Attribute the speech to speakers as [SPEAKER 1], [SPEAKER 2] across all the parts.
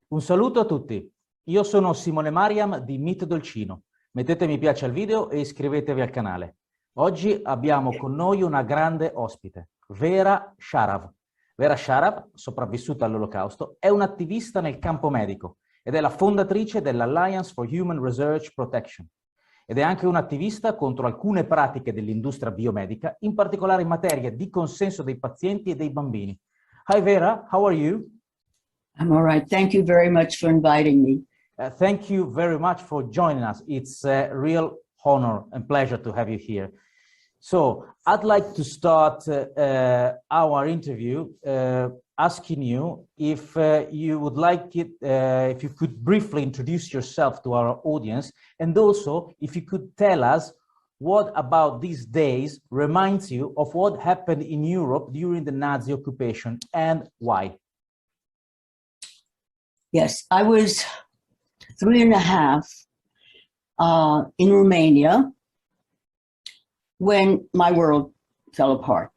[SPEAKER 1] Un saluto a tutti, io sono Simone Mariam di Meet Dolcino. Mettete mi piace al video e iscrivetevi al canale. Oggi abbiamo con noi una grande ospite, VERA SHARAV. VERA SHARAV, sopravvissuta all'Olocausto, è un'attivista nel campo medico ed è la fondatrice dell'Alliance for Human Research Protection. Ed è anche un'attivista contro alcune pratiche dell'industria biomedica, in particolare in materia di consenso dei pazienti e dei bambini. Hi Vera, how are you?
[SPEAKER 2] I'm all right. Thank you very much for inviting me.
[SPEAKER 1] Thank you very much for joining us. It's a real honor and pleasure to have you here. So I'd like to start our interview asking you if you would like it, if you could briefly introduce yourself to our audience, and also if you could tell us what about these days reminds you of what happened in Europe during the Nazi occupation and why.
[SPEAKER 2] Yes, I was 3.5 in Romania when my world fell apart,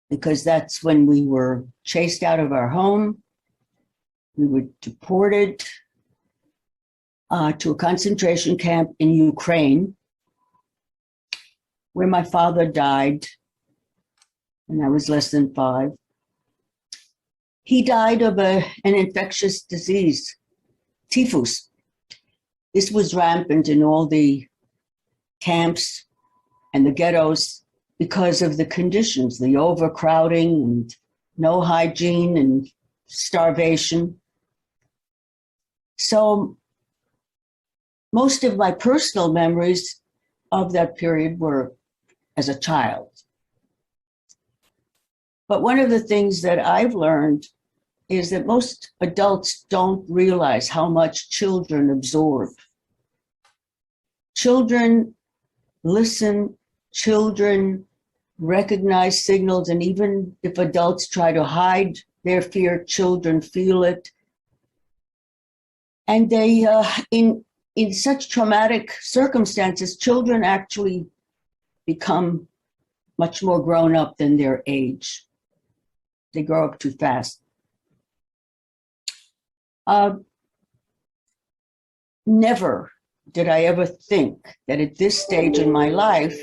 [SPEAKER 2] because that's when we were chased out of our home. We were deported to a concentration camp in Ukraine, where my father died when I was less than 5. He died of an infectious disease, typhus. This was rampant in all the camps and the ghettos because of the conditions, the overcrowding and no hygiene and starvation. So most of my personal memories of that period were as a child. But one of the things that I've learned is that most adults don't realize how much children absorb. Children listen, children recognize signals, and even if adults try to hide their fear, children feel it. And they, in such traumatic circumstances, children actually become much more grown up than their age. They grow up too fast. Never did I ever think that at this stage in my life,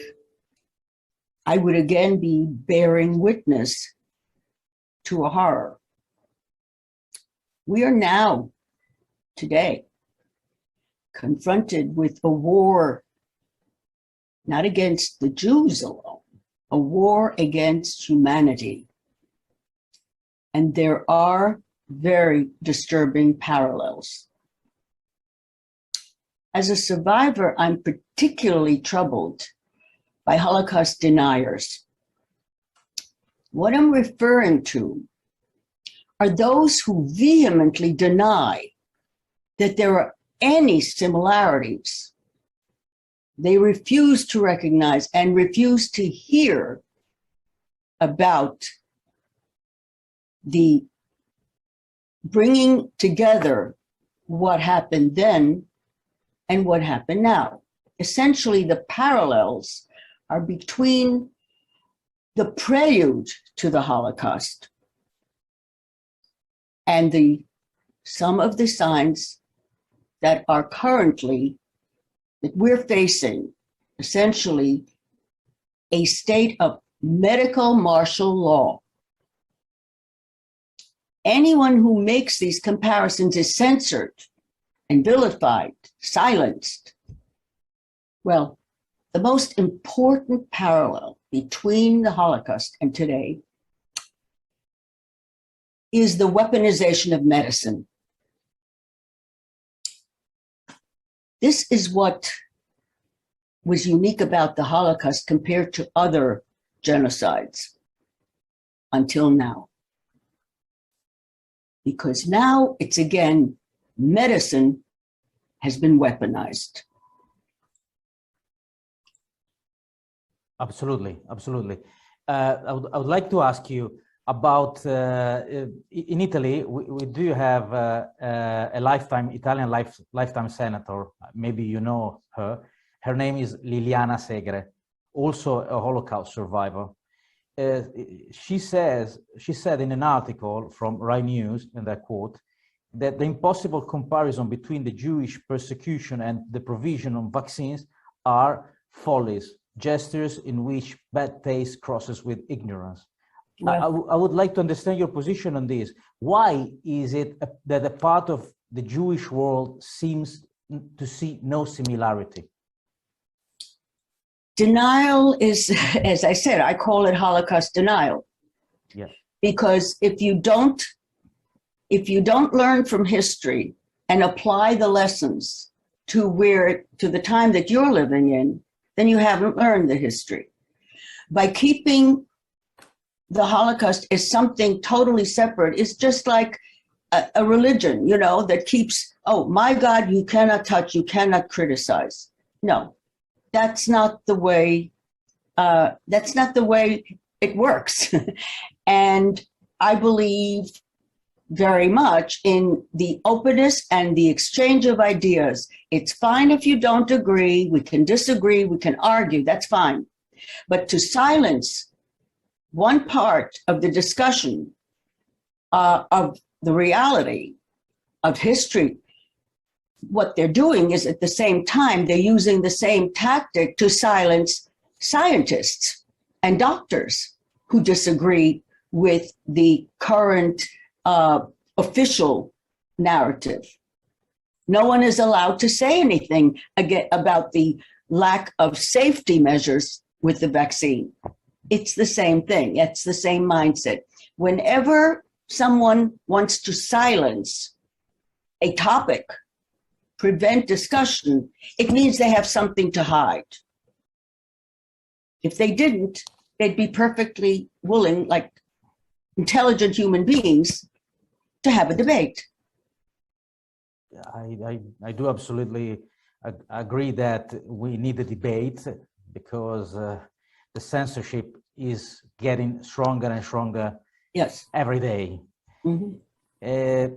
[SPEAKER 2] I would again be bearing witness to a horror. We are now, today, confronted with a war, not against the Jews alone, a war against humanity. And there are very disturbing parallels. As a survivor, I'm particularly troubled by Holocaust deniers. What I'm referring to are those who vehemently deny that there are any similarities. They refuse to recognize and refuse to hear about the bringing together what happened then and what happened now. Essentially, the parallels are between the prelude to the Holocaust and some of the signs that are currently, that we're facing, essentially a state of medical martial law. Anyone who makes these comparisons is censored and vilified, silenced. Well, the most important parallel between the Holocaust and today is the weaponization of medicine. This is what was unique about the Holocaust compared to other genocides until now. Because now it's again, medicine has been weaponized.
[SPEAKER 1] Absolutely, absolutely. I would like to ask you about, in Italy, we do have a Italian lifetime senator, maybe you know her. Her name is Liliana Segre, also a Holocaust survivor. She said in an article from Rai News, and I quote, that the impossible comparison between the Jewish persecution and the provision of vaccines are follies, gestures in which bad taste crosses with ignorance.
[SPEAKER 2] Well,
[SPEAKER 1] I would like to understand your position on this. Why is it that a part of the Jewish world seems to see no similarity?
[SPEAKER 2] denial is, as I said, I call it Holocaust denial.
[SPEAKER 1] Yes.
[SPEAKER 2] Because if you don't learn from history and apply the lessons to the time that you're living in, then you haven't learned the history. By keeping the Holocaust as something totally separate, it's just like a religion, you know, that keeps, oh my God, you cannot touch, you cannot criticize. No, that's not the way it works. And I believe very much in the openness and the exchange of ideas. It's fine if you don't agree, we can disagree, we can argue, that's fine. But to silence one part of the discussion of the reality of history, what they're doing is at the same time, they're using the same tactic to silence scientists and doctors who disagree with the current official narrative. No one is allowed to say anything about the lack of safety measures with the vaccine. It's the same thing. It's the same mindset. Whenever someone wants to silence a topic, prevent discussion, it means they have something to hide. If they didn't, they'd be perfectly willing, like intelligent human beings, to have a debate.
[SPEAKER 1] I do absolutely agree that we need a debate, because the censorship is getting stronger and stronger.
[SPEAKER 2] Yes.
[SPEAKER 1] Every day.
[SPEAKER 2] Mm-hmm.
[SPEAKER 1] I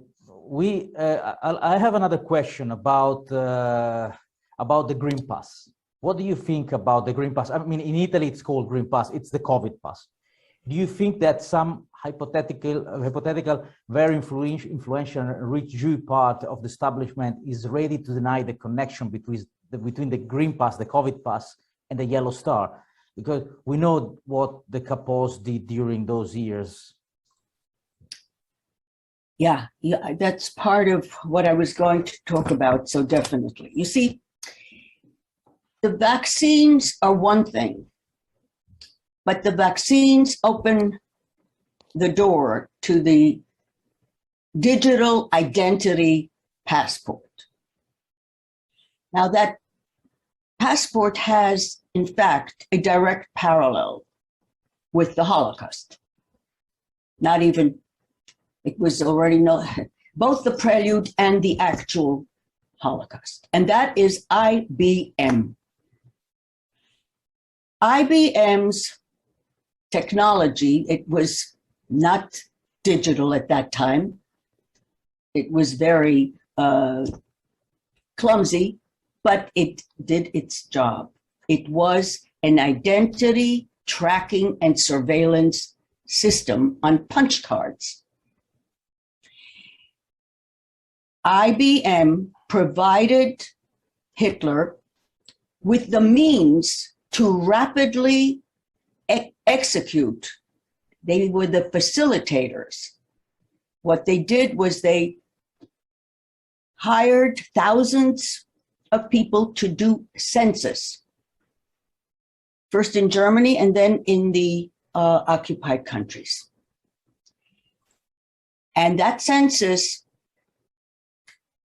[SPEAKER 1] have another question about the Green Pass. What do you think about the Green Pass? I mean, in Italy, it's called Green Pass. It's the COVID pass. Do you think that some hypothetical, very influential, rich Jew part of the establishment is ready to deny the connection between the Green Pass, the COVID pass, and the Yellow Star? Because we know what the Capos did during those years.
[SPEAKER 2] Yeah, that's part of what I was going to talk about, so definitely. You see, the vaccines are one thing, but the vaccines open the door to the digital identity passport. Now, that passport has, in fact, a direct parallel with the Holocaust. Not even, it was already known, both the prelude and the actual Holocaust. And that is IBM. IBM's technology, it was not digital at that time. It was very clumsy, but it did its job. It was an identity tracking and surveillance system on punch cards. IBM provided Hitler with the means to rapidly execute. They were the facilitators. What they did was they hired thousands of people to do census, first in Germany and then in the occupied countries. And that census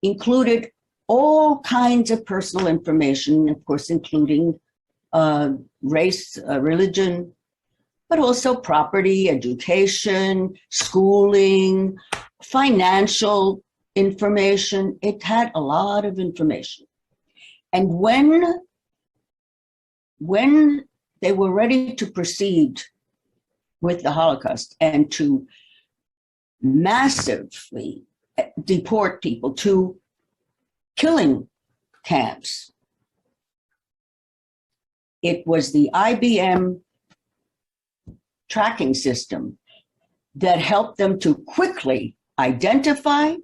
[SPEAKER 2] included all kinds of personal information, of course, including race, religion, but also property, education, schooling, financial information. It had a lot of information. And when they were ready to proceed with the Holocaust and to massively deport people to killing camps, it was the IBM tracking system that helped them to quickly identify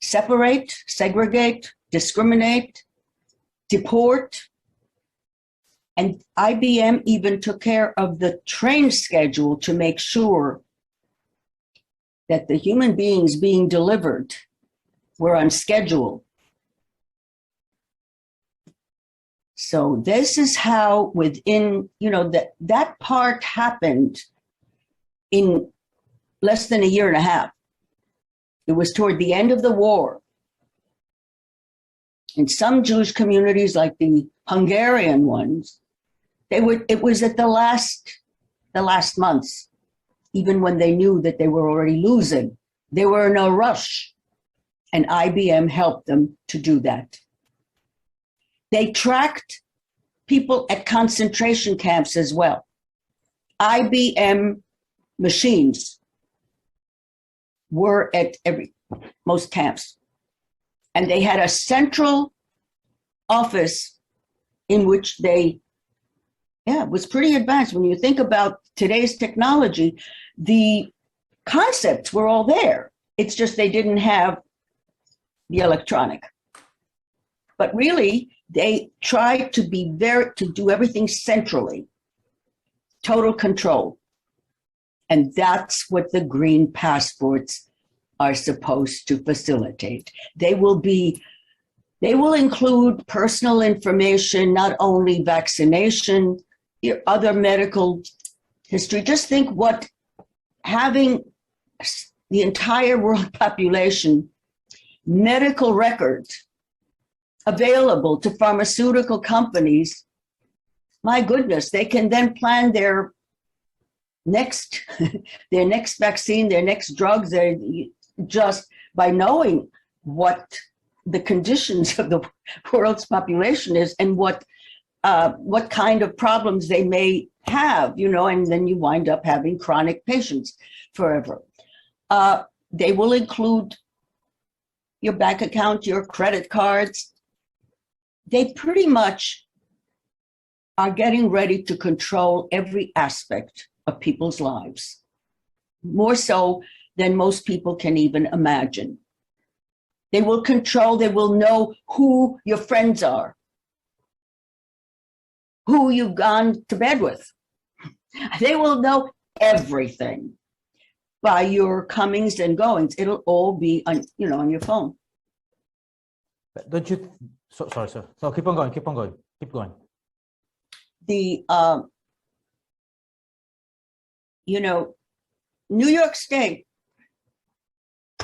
[SPEAKER 2] separate, segregate, discriminate, deport. And IBM even took care of the train schedule to make sure that the human beings being delivered were on schedule. So this is how within, that part happened in less than a year and a half. It was toward the end of the war. In some Jewish communities, like the Hungarian ones, it was at the last months, even when they knew that they were already losing. They were in a rush, and IBM helped them to do that. They tracked people at concentration camps as well. IBM machines were at most camps. And they had a central office in which it was pretty advanced. When you think about today's technology, the concepts were all there. It's just they didn't have the electronic. But really, they tried to do everything centrally, total control. And that's what the green passports are supposed to facilitate. They will include personal information, not only vaccination, your other medical history. Just think what having the entire world population medical records available to pharmaceutical companies, my goodness, they can then plan their next vaccine, their next drugs, just by knowing what the conditions of the world's population is and what kind of problems they may have, and then you wind up having chronic patients forever. They will include your bank account, your credit cards. They pretty much are getting ready to control every aspect of people's lives, more so than most people can even imagine. They will know who your friends are, who you've gone to bed with. They will know everything by your comings and goings. It'll all be on your phone.
[SPEAKER 1] Don't you? Sorry, sir. So keep on going.
[SPEAKER 2] The New York State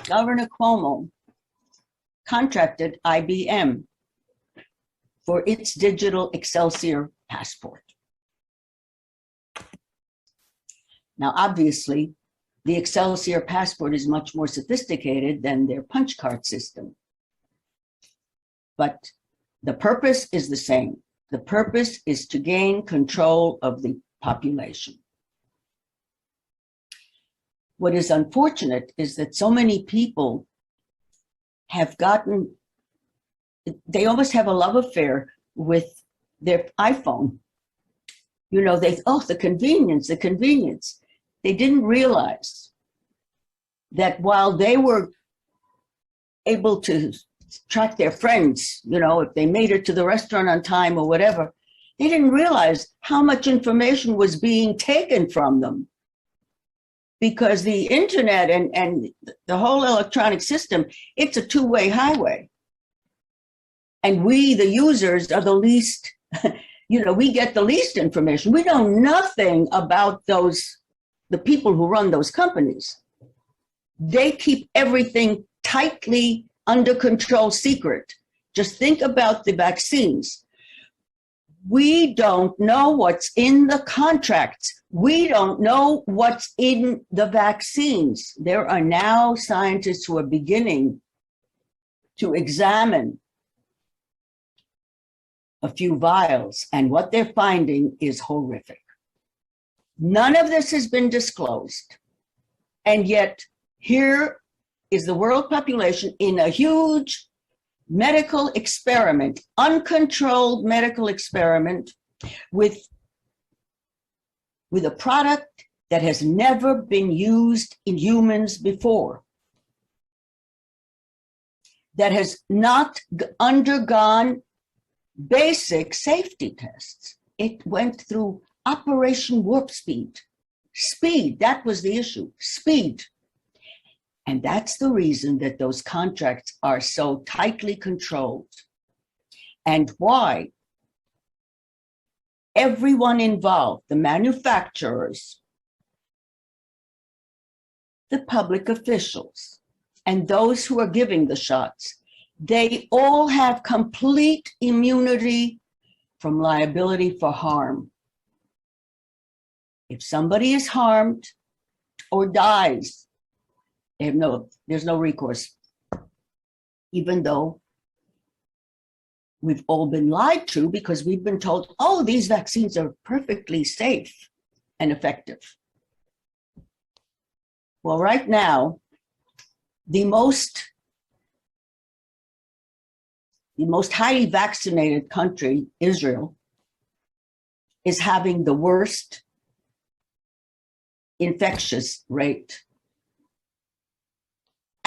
[SPEAKER 2] Governor Cuomo contracted IBM for its digital Excelsior passport. Now, obviously, the Excelsior passport is much more sophisticated than their punch card system. But the purpose is the same. The purpose is to gain control of the population. What is unfortunate is that so many people have they almost have a love affair with their iPhone. The convenience. They didn't realize that while they were able to track their friends, if they made it to the restaurant on time or whatever, they didn't realize how much information was being taken from them. Because the internet and the whole electronic system, it's a two-way highway. And we, the users, are the least, we get the least information. We know nothing about the people who run those companies. They keep everything tightly under control, secret. Just think about the vaccines. We don't know what's in the contracts. We don't know what's in the vaccines. There are now scientists who are beginning to examine a few vials, and what they're finding is horrific. None of this has been disclosed. And yet, here is the world population in a huge medical experiment, uncontrolled medical experiment with a product that has never been used in humans before, that has not undergone basic safety tests. It went through Operation Warp Speed. Speed, that was the issue, speed. And that's the reason that those contracts are so tightly controlled, and why everyone involved, the manufacturers, the public officials, and those who are giving the shots, they all have complete immunity from liability for harm. If somebody is harmed or dies, there's no recourse, even though we've all been lied to because we've been told, oh, these vaccines are perfectly safe and effective. Well, right now, the most highly vaccinated country, Israel, is having the worst infectious rate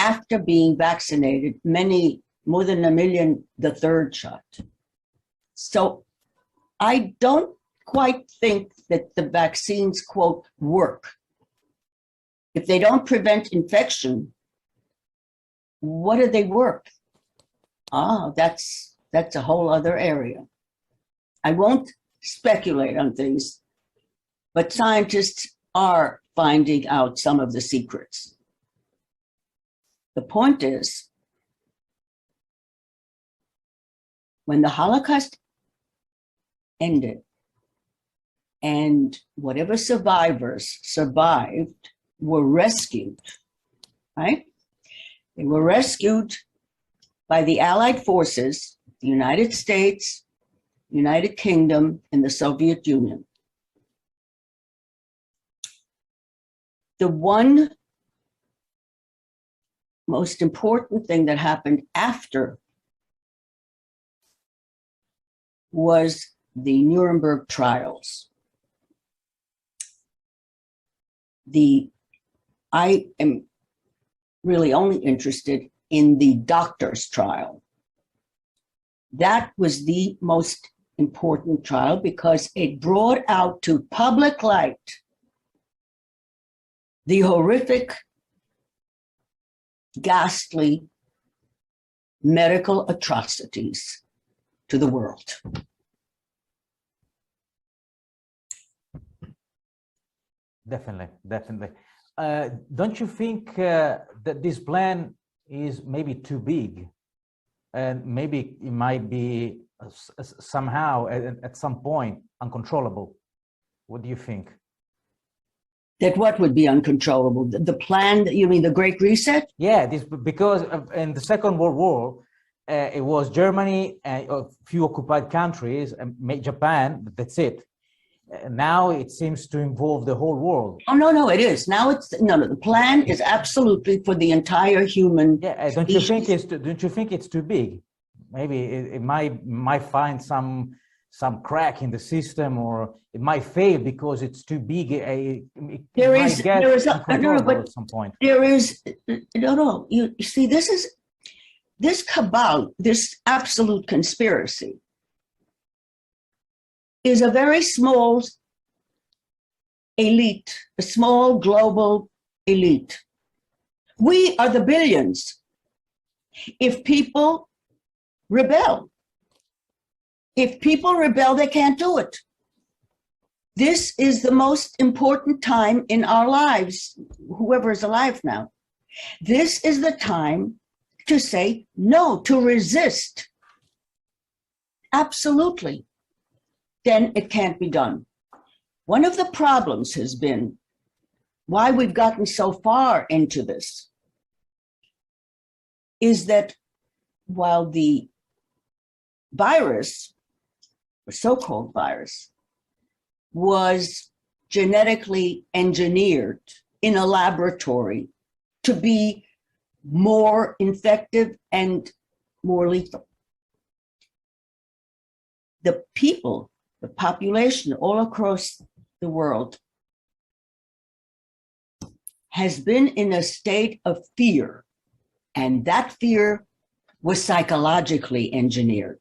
[SPEAKER 2] after being vaccinated, more than 1 million, the third shot. So I don't quite think that the vaccines, quote, work. If they don't prevent infection, what do they work? That's a whole other area. I won't speculate on things, but scientists are finding out some of the secrets. The point is, when the Holocaust ended and whatever survivors survived were rescued, right? They were rescued by the Allied forces, the United States, United Kingdom, and the Soviet Union. The one most important thing that happened after was the Nuremberg trials. I am really only interested in the doctor's trial. That was the most important trial because it brought out to public light the horrific, ghastly medical atrocities to the world.
[SPEAKER 1] Definitely, definitely. Don't you think that this plan is maybe too big, and maybe it might be somehow at some point uncontrollable? What do you think?
[SPEAKER 2] That what would be uncontrollable? The plan, you mean the Great Reset?
[SPEAKER 1] Yeah, because in the Second World War, it was Germany and a few occupied countries, and Japan, that's it. Now it seems to involve the whole world.
[SPEAKER 2] Oh, no, it is. Now it's, no, the plan is absolutely for the entire human
[SPEAKER 1] species. Don't you think it's too big? Maybe it might find some crack in the system, or it might fail because it's too big. At some point.
[SPEAKER 2] You see, this cabal, this absolute conspiracy, is a very small elite, a small global elite. We are the billions. If people rebel, they can't do it. This is the most important time in our lives, whoever is alive now. This is the time to say no, to resist. Absolutely. Then it can't be done. One of the problems has been why we've gotten so far into this is that while the virus, or so-called virus, was genetically engineered in a laboratory to be more infective and more lethal, the people, the population all across the world has been in a state of fear, and that fear was psychologically engineered.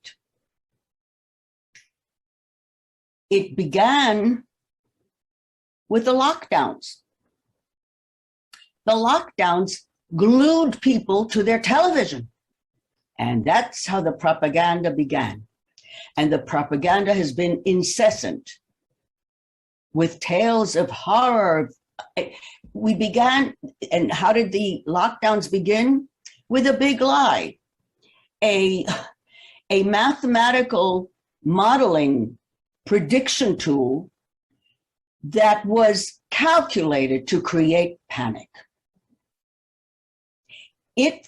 [SPEAKER 2] It began with the lockdowns. The lockdowns glued people to their television, and that's how the propaganda began. And the propaganda has been incessant with tales of horror. We began, and how did the lockdowns begin? With a big lie, a mathematical modeling prediction tool that was calculated to create panic. It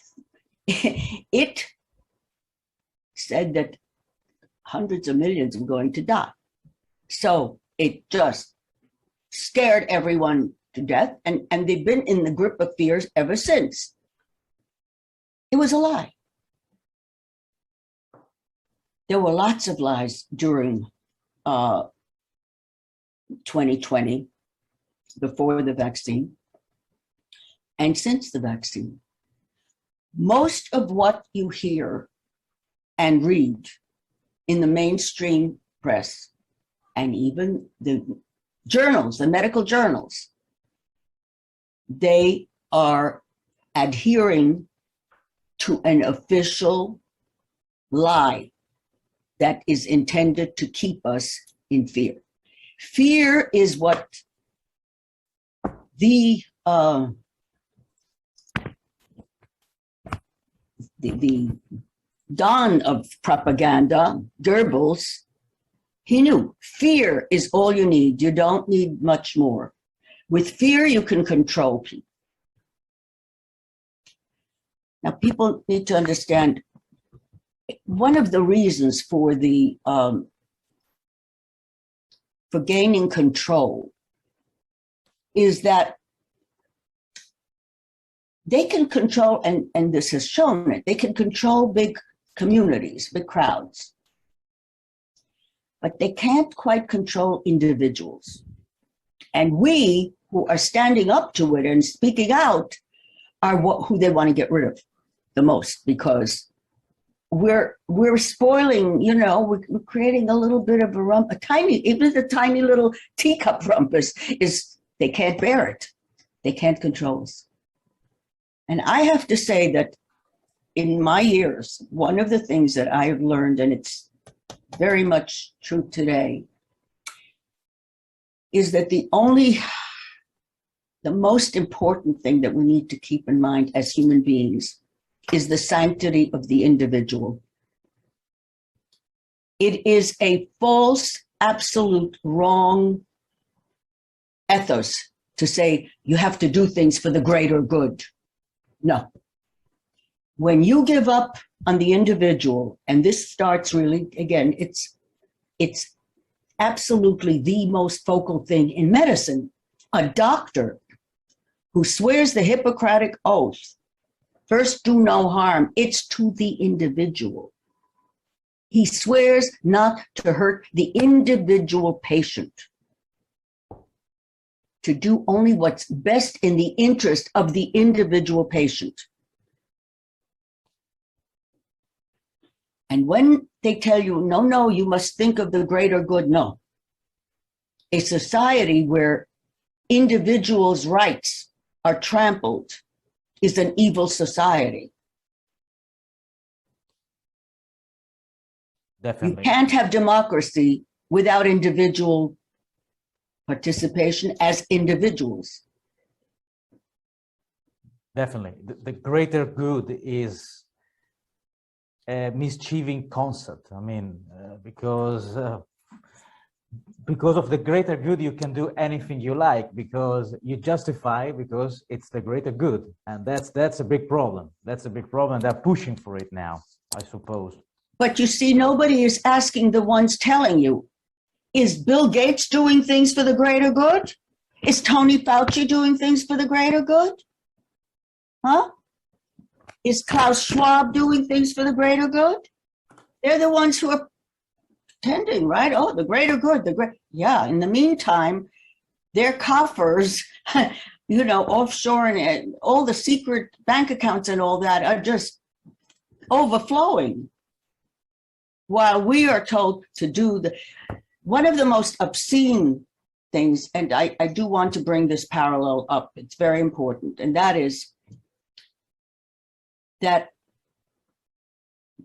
[SPEAKER 2] said that hundreds of millions were going to die. So it just scared everyone to death, and they've been in the grip of fears ever since. It was a lie. There were lots of lies during 2020, before the vaccine, and since the vaccine. Most of what you hear and read in the mainstream press, and even the journals, the medical journals, they are adhering to an official lie that is intended to keep us in fear. Fear is what the Don of propaganda, Goebbels, he knew fear is all you need. You don't need much more. With fear, you can control people. Now, people need to understand one of the reasons for the for gaining control is that they can control, and this has shown it, they can control big communities, big crowds, but they can't quite control individuals. And we who are standing up to it and speaking out are who they want to get rid of the most, because we're spoiling, you know, we're creating a little bit of a rump, even the tiny little teacup rumpus is, they can't bear it. They can't control us. And I have to say that in my years, one of the things that I have learned, and it's very much true today, is that the most important thing that we need to keep in mind as human beings is the sanctity of the individual. It is a false, absolute, wrong ethos to say you have to do things for the greater good. No. When you give up on the individual, and this starts really, again, it's absolutely the most focal thing in medicine. A doctor who swears the Hippocratic Oath, first do no harm, it's to the individual. He swears not to hurt the individual patient, to do only what's best in the interest of the individual patient. And when they tell you, no, no, you must think of the greater good, no. A society where individuals' rights are trampled is an evil society.
[SPEAKER 1] Definitely.
[SPEAKER 2] You can't have democracy without individual participation as individuals.
[SPEAKER 1] Definitely. The greater good is a mischieving concept. I mean, because of the greater good, you can do anything you like, because you justify, because it's the greater good. And that's a big problem. That's a big problem. They're pushing for it now, I suppose.
[SPEAKER 2] But you see, nobody is asking the ones telling you, is Bill Gates doing things for the greater good? Is Tony Fauci doing things for the greater good? Huh? Is Klaus Schwab doing things for the greater good? They're the ones who are pretending, right? Oh, the greater good, yeah. In the meantime, their coffers you know, offshore and all the secret bank accounts and all that are just overflowing, while we are told to do one of the most obscene things, and I do want to bring this parallel up, it's very important, and that is that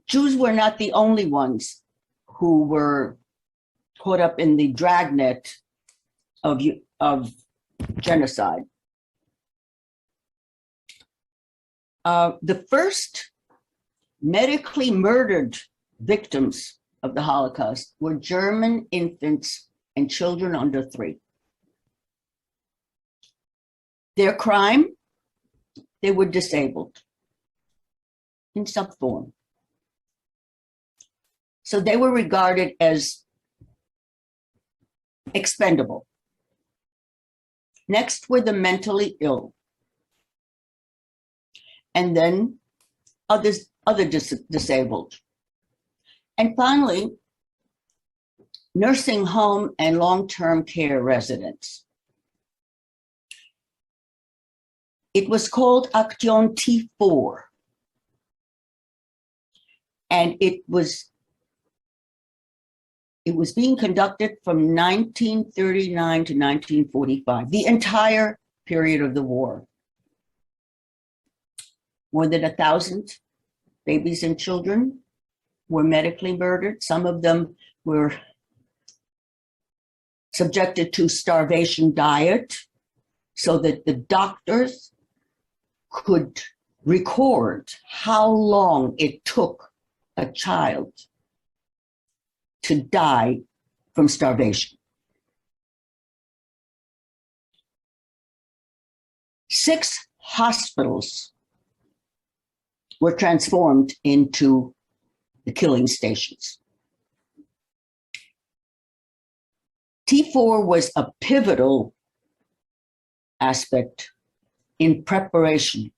[SPEAKER 2] Jews were not the only ones who were caught up in the dragnet of genocide. The first medically murdered victims of the Holocaust were German infants and children under 3. Their crime, they were disabled in some form. So they were regarded as expendable. Next were the mentally ill. And then other disabled. And finally, nursing home and long-term care residents. It was called Action T4. And it was being conducted from 1939 to 1945, the entire period of the war. More than 1,000 babies and children were medically murdered. Some of them were subjected to starvation diet so that the doctors could record how long it took a child to die from starvation. 6 hospitals were transformed into the killing stations. T4 was a pivotal aspect in preparation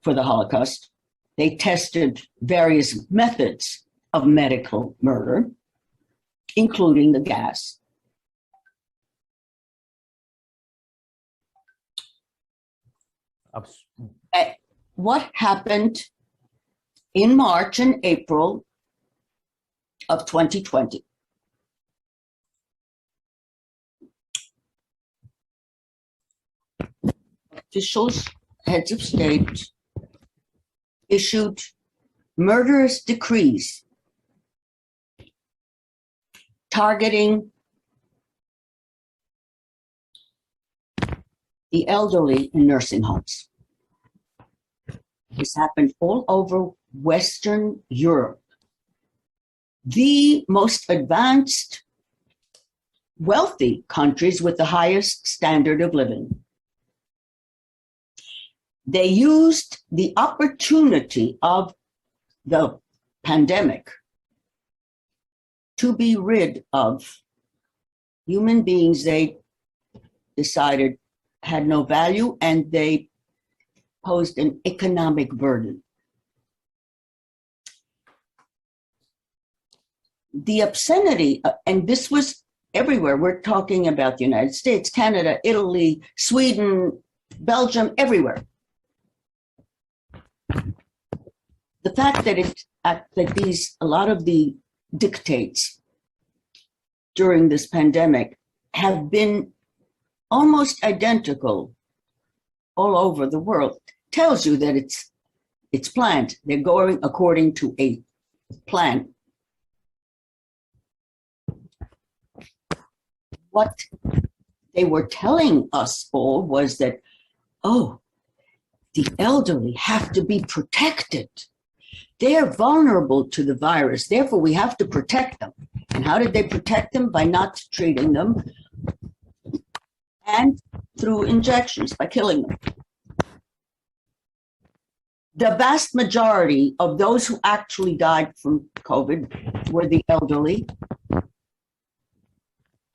[SPEAKER 2] for the Holocaust. They tested various methods of medical murder, including the gas. What happened in March and April of 2020? Officials, heads of state, issued murderous decrees targeting the elderly in nursing homes. This happened all over Western Europe. The most advanced, wealthy countries with the highest standard of living. They used the opportunity of the pandemic to be rid of human beings they decided had no value, and they posed an economic burden. The obscenity, and this was everywhere. We're talking about the United States, Canada, Italy, Sweden, Belgium, everywhere. The fact that a lot of the dictates during this pandemic have been almost identical all over the world tells you that it's planned. They're going according to a plan. What they were telling us all was that, oh, the elderly have to be protected. They're vulnerable to the virus, therefore we have to protect them. And how did they protect them? By not treating them and through injections, by killing them. The vast majority of those who actually died from COVID were the elderly.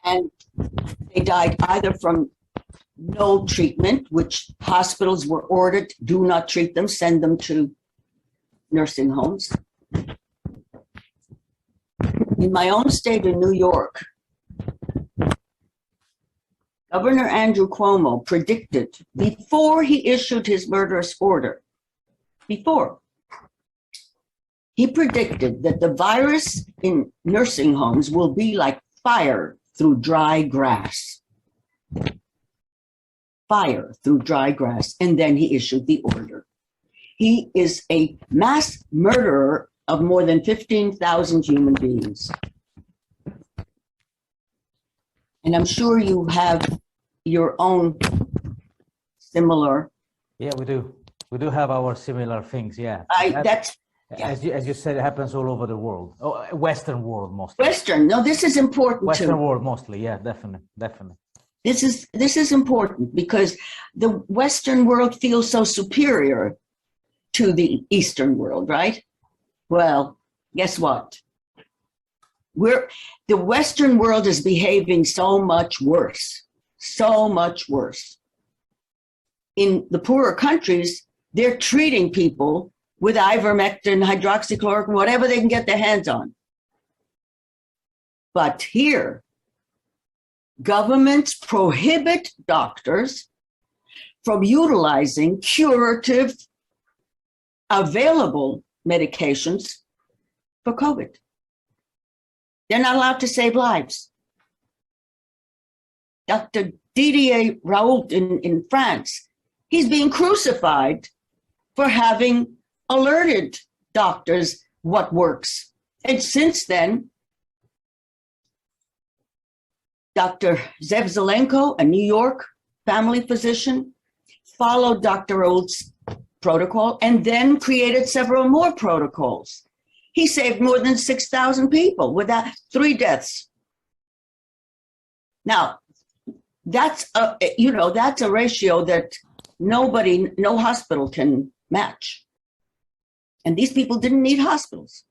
[SPEAKER 2] And they died either from no treatment, which hospitals were ordered, do not treat them, send them to nursing homes. In my own state of New York, Governor Andrew Cuomo predicted before he issued his murderous order, he predicted that the virus in nursing homes will be like fire through dry grass. Fire through dry grass. And then he issued the order. He is a mass murderer of more than 15,000 human beings. And I'm sure you have your own similar.
[SPEAKER 1] Yeah, we do. We do have our similar things, yeah. As you said, it happens all over the world. Oh, Western world mostly.
[SPEAKER 2] Western, no, this is important
[SPEAKER 1] Western
[SPEAKER 2] too.
[SPEAKER 1] world mostly, yeah, definitely.
[SPEAKER 2] This is important because the Western world feels so superior to the Eastern world, right? Well, guess what? The Western world is behaving so much worse. In the poorer countries, they're treating people with ivermectin, hydroxychloroquine, whatever they can get their hands on. But here, governments prohibit doctors from utilizing curative available medications for COVID. They're not allowed to save lives. Dr. Didier Raoult in France, he's being crucified for having alerted doctors what works. And since then, Dr. Zev Zelenko, a New York family physician, followed Dr. Raoult's protocol and then created several more protocols. He saved more than 6,000 people without 3 deaths. Now, that's a ratio that no hospital can match. And these people didn't need hospitals.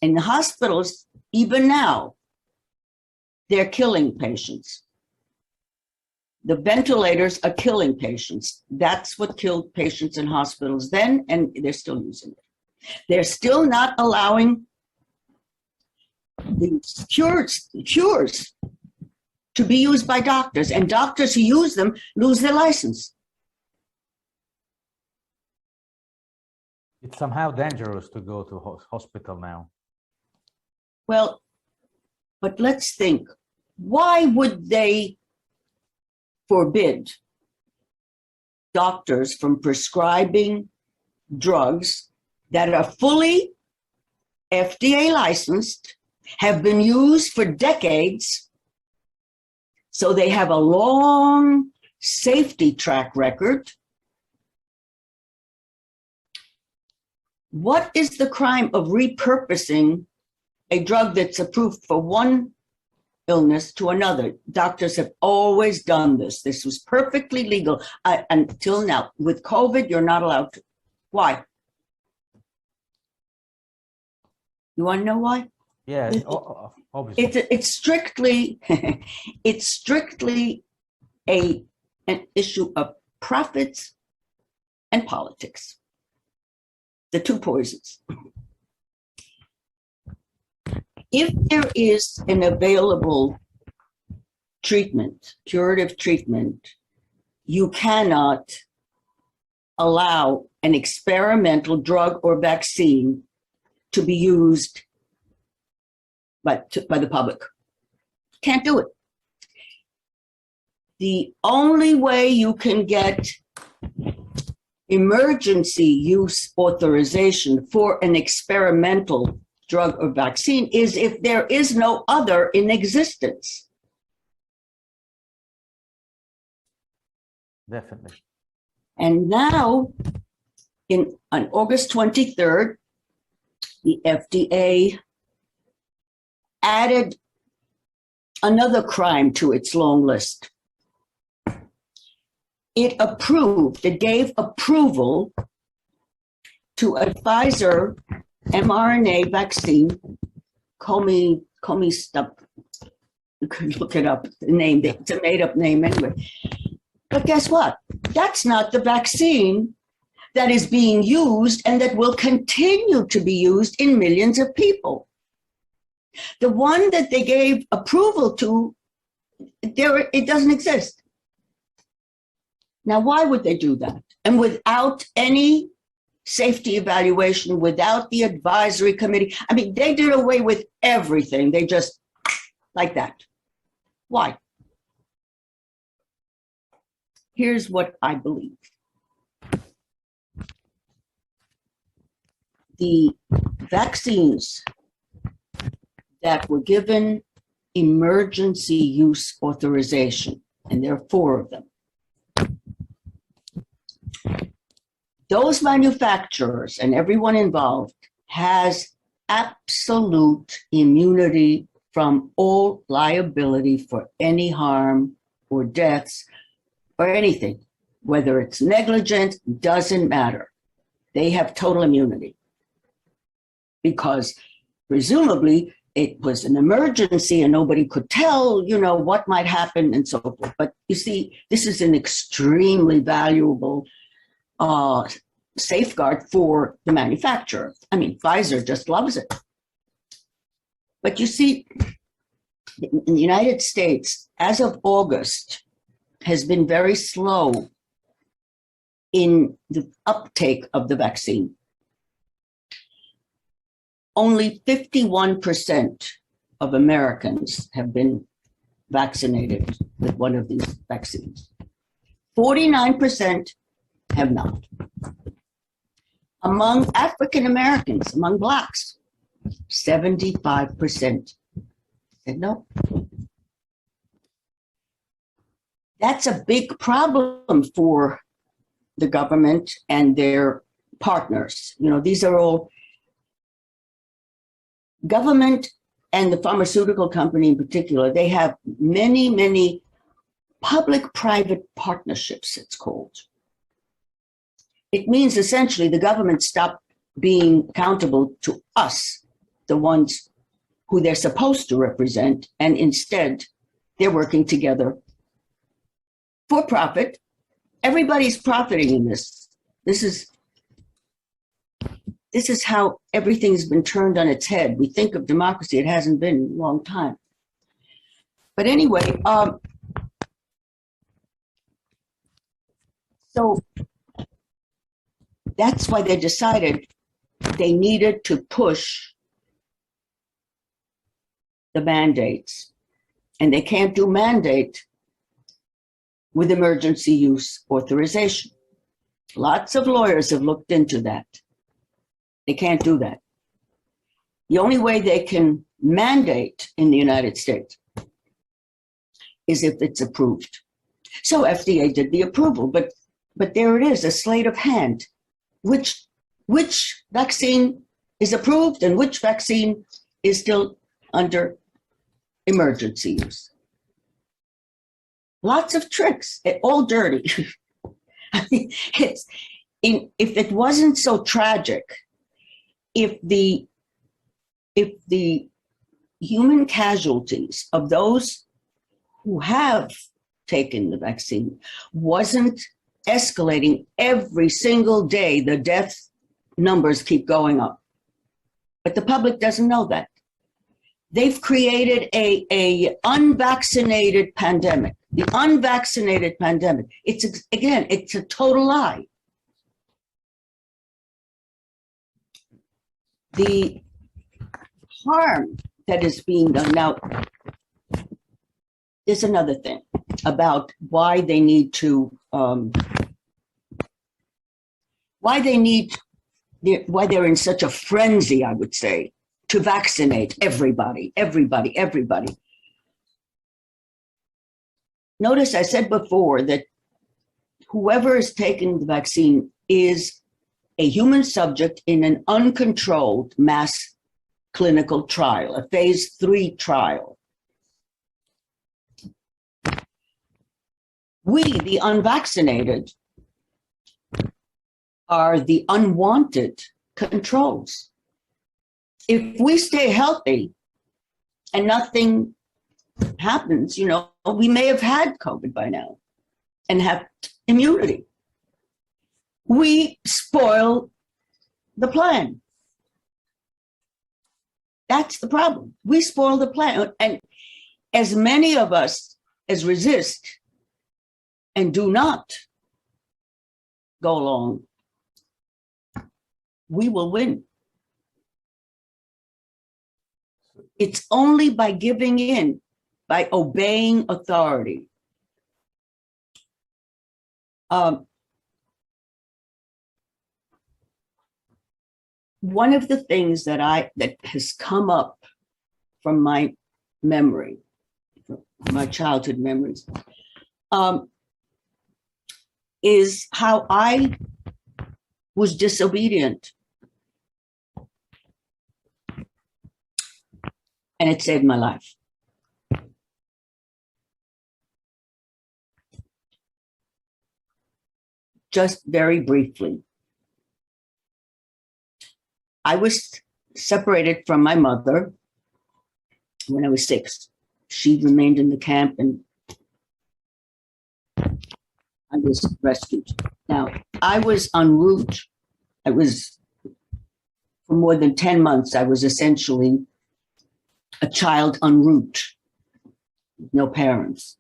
[SPEAKER 2] And the hospitals, even now, they're killing patients. The ventilators are killing patients. That's what killed patients in hospitals then, and they're still using it. They're still not allowing the cures to be used by doctors, and doctors who use them lose their license.
[SPEAKER 1] It's somehow dangerous to go to hospital now.
[SPEAKER 2] Well, but let's think, why would they forbid doctors from prescribing drugs that are fully FDA licensed, have been used for decades, so they have a long safety track record? What is the crime of repurposing a drug that's approved for one illness to another? Doctors have always done this. This was perfectly legal until now. With COVID, you're not allowed to. Why? You want to know why?
[SPEAKER 1] Yeah, obviously.
[SPEAKER 2] It's strictly it's strictly an issue of profits and politics. The two poisons. If there is an available treatment, curative treatment, you cannot allow an experimental drug or vaccine to be used by the public. Can't do it. The only way you can get emergency use authorization for an experimental drug or vaccine is if there is no other in existence.
[SPEAKER 1] Definitely.
[SPEAKER 2] And now, on August 23rd, the FDA added another crime to its long list. It gave approval to a Pfizer mRNA vaccine, Comistop. You could look it up, the name, it's a made-up name anyway. But guess what? That's not the vaccine that is being used and that will continue to be used in millions of people. The one that they gave approval to it doesn't exist. Now, why would they do that? And without any safety evaluation, without the advisory committee. I mean, they did away with everything. They just, like that. Why? Here's what I believe. The vaccines that were given emergency use authorization, and there are 4 of them, those manufacturers and everyone involved has absolute immunity from all liability for any harm or deaths or anything. Whether it's negligent, doesn't matter. They have total immunity because presumably it was an emergency and nobody could tell, you know, what might happen and so forth. But you see, this is an extremely valuable safeguard for the manufacturer. I mean, Pfizer just loves it. But you see, in the United States, as of August, has been very slow in the uptake of the vaccine. Only 51% of Americans have been vaccinated with one of these vaccines. 49% have not. Among African Americans, among Blacks, 75% said no. That's a big problem for the government and their partners. You know, these are all government and the pharmaceutical company in particular. They have many, many public-private partnerships, it's called. It means essentially the government stopped being accountable to us, the ones who they're supposed to represent, and instead they're working together for profit. Everybody's profiting in this. This is how everything's been turned on its head. We think of democracy, it hasn't been in a long time. But anyway, so that's why they decided they needed to push the mandates. And they can't do mandate with emergency use authorization. Lots of lawyers have looked into that. They can't do that. The only way they can mandate in the United States is if it's approved. So FDA did the approval, but there it is, a sleight of hand. Which vaccine is approved and which vaccine is still under emergency use. Lots of tricks, all dirty. I mean, if it wasn't so tragic, if the human casualties of those who have taken the vaccine wasn't escalating every single day, the death numbers keep going up. But the public doesn't know that. They've created a unvaccinated pandemic. The unvaccinated pandemic. It's a total lie. The harm that is being done now. There's another thing about why they need to, why they're in such a frenzy, I would say, to vaccinate everybody. Notice I said before that whoever is taking the vaccine is a human subject in an uncontrolled mass clinical trial, a phase 3 trial. We, the unvaccinated, are the unwanted controls. If we stay healthy and nothing happens, you know, we may have had COVID by now and have immunity. We spoil the plan. That's the problem. We spoil the plan. And as many of us as resist and do not go along, we will win. It's only by giving in, by obeying authority. One of the things that has come up from my memory, from my childhood memories, is how I was disobedient. And it saved my life. Just very briefly, I was separated from my mother when I was 6. She remained in the camp and I was rescued. Now, I was en route. For more than 10 months, I was essentially a child en route, no parents.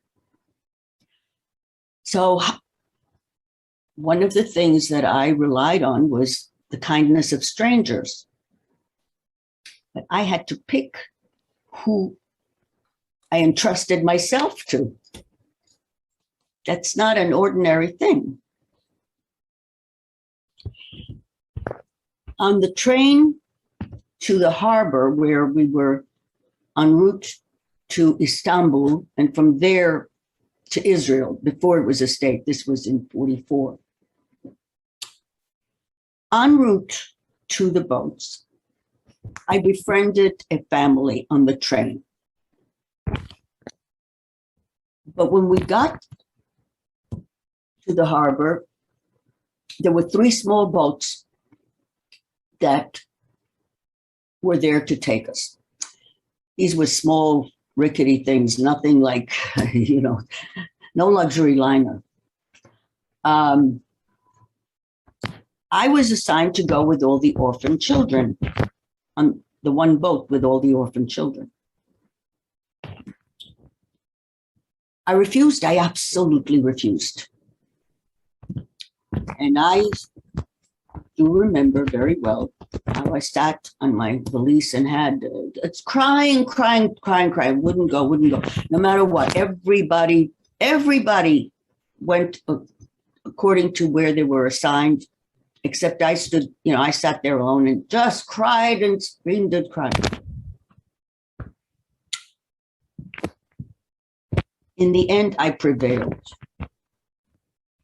[SPEAKER 2] So one of the things that I relied on was the kindness of strangers. But I had to pick who I entrusted myself to. That's not an ordinary thing. On the train to the harbor where we were en route to Istanbul and from there to Israel before it was a state, this was in 44. En route to the boats, I befriended a family on the train. But when we got to the harbor, there were 3 small boats that were there to take us. These were small, rickety things, nothing like, no luxury liner. I was assigned to go with all the orphan children on the one boat with all the orphan children. I refused. I absolutely refused. And I do remember very well how I sat on my valise and had it's crying, wouldn't go. No matter what, everybody went according to where they were assigned, except I stood, I sat there alone and just cried and screamed and cried. In the end, I prevailed,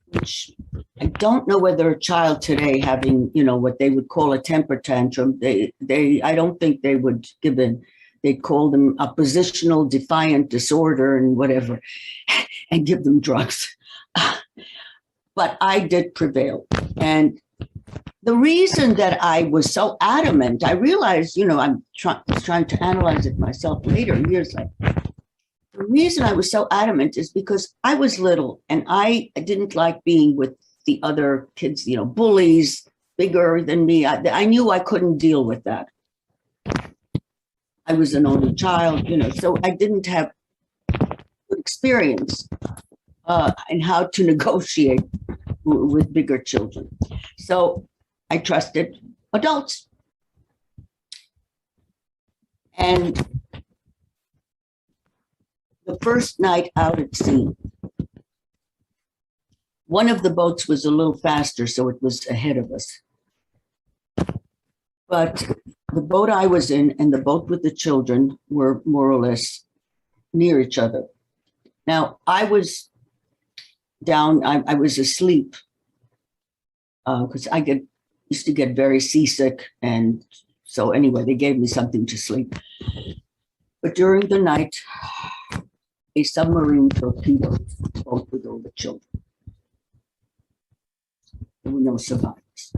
[SPEAKER 2] which I don't know whether a child today having, what they would call a temper tantrum, I don't think they would give in. They'd call them oppositional defiant disorder and whatever, and give them drugs. But I did prevail. And the reason that I was so adamant, I realized, I'm trying to analyze it myself later, years later. The reason I was so adamant is because I was little and I didn't like being with the other kids, bullies, bigger than me. I knew I couldn't deal with that. I was an only child, so I didn't have good experience in how to negotiate with bigger children. So I trusted adults. And the first night out at sea, one of the boats was a little faster, so it was ahead of us. But the boat I was in and the boat with the children were more or less near each other. Now, I was down, I was asleep because I used to get very seasick. And so anyway, they gave me something to sleep. But during the night, a submarine torpedoed the boat with all the children. There were no survivors.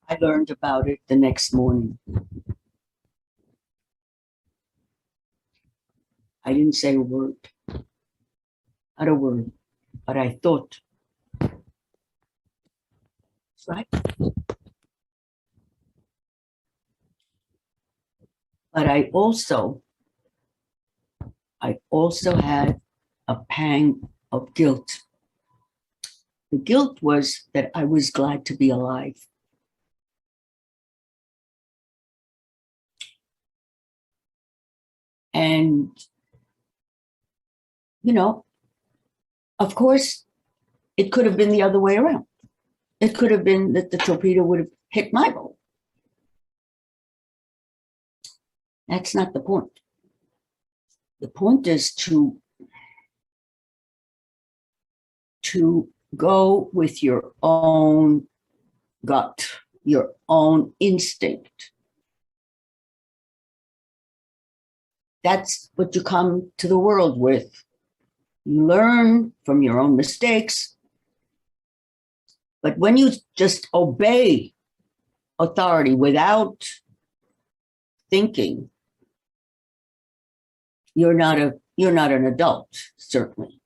[SPEAKER 2] I learned about it the next morning. I didn't say a word, not a word, but I thought, that's right. But I also had a pang of guilt. The guilt was that I was glad to be alive. And, you know, of course, it could have been the other way around. It could have been that the torpedo would have hit my boat. That's not the point. The point is to go with your own gut, your own instinct. That's what you come to the world with. You learn from your own mistakes. But when you just obey authority without thinking, you're not an adult, certainly.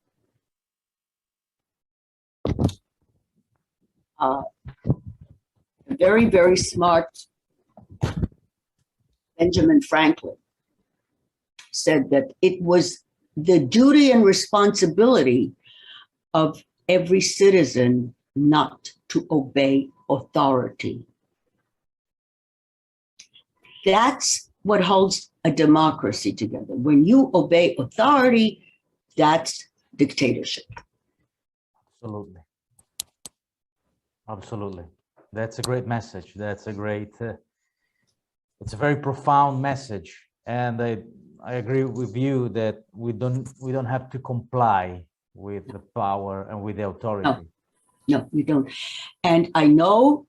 [SPEAKER 2] A very, very smart Benjamin Franklin said that it was the duty and responsibility of every citizen not to obey authority. That's what holds a democracy together. When you obey authority, that's dictatorship.
[SPEAKER 1] Absolutely. Absolutely. That's a great message. That's a great, it's a very profound message. And I agree with you that we don't have to comply with the power and with the authority.
[SPEAKER 2] No, you don't. And I know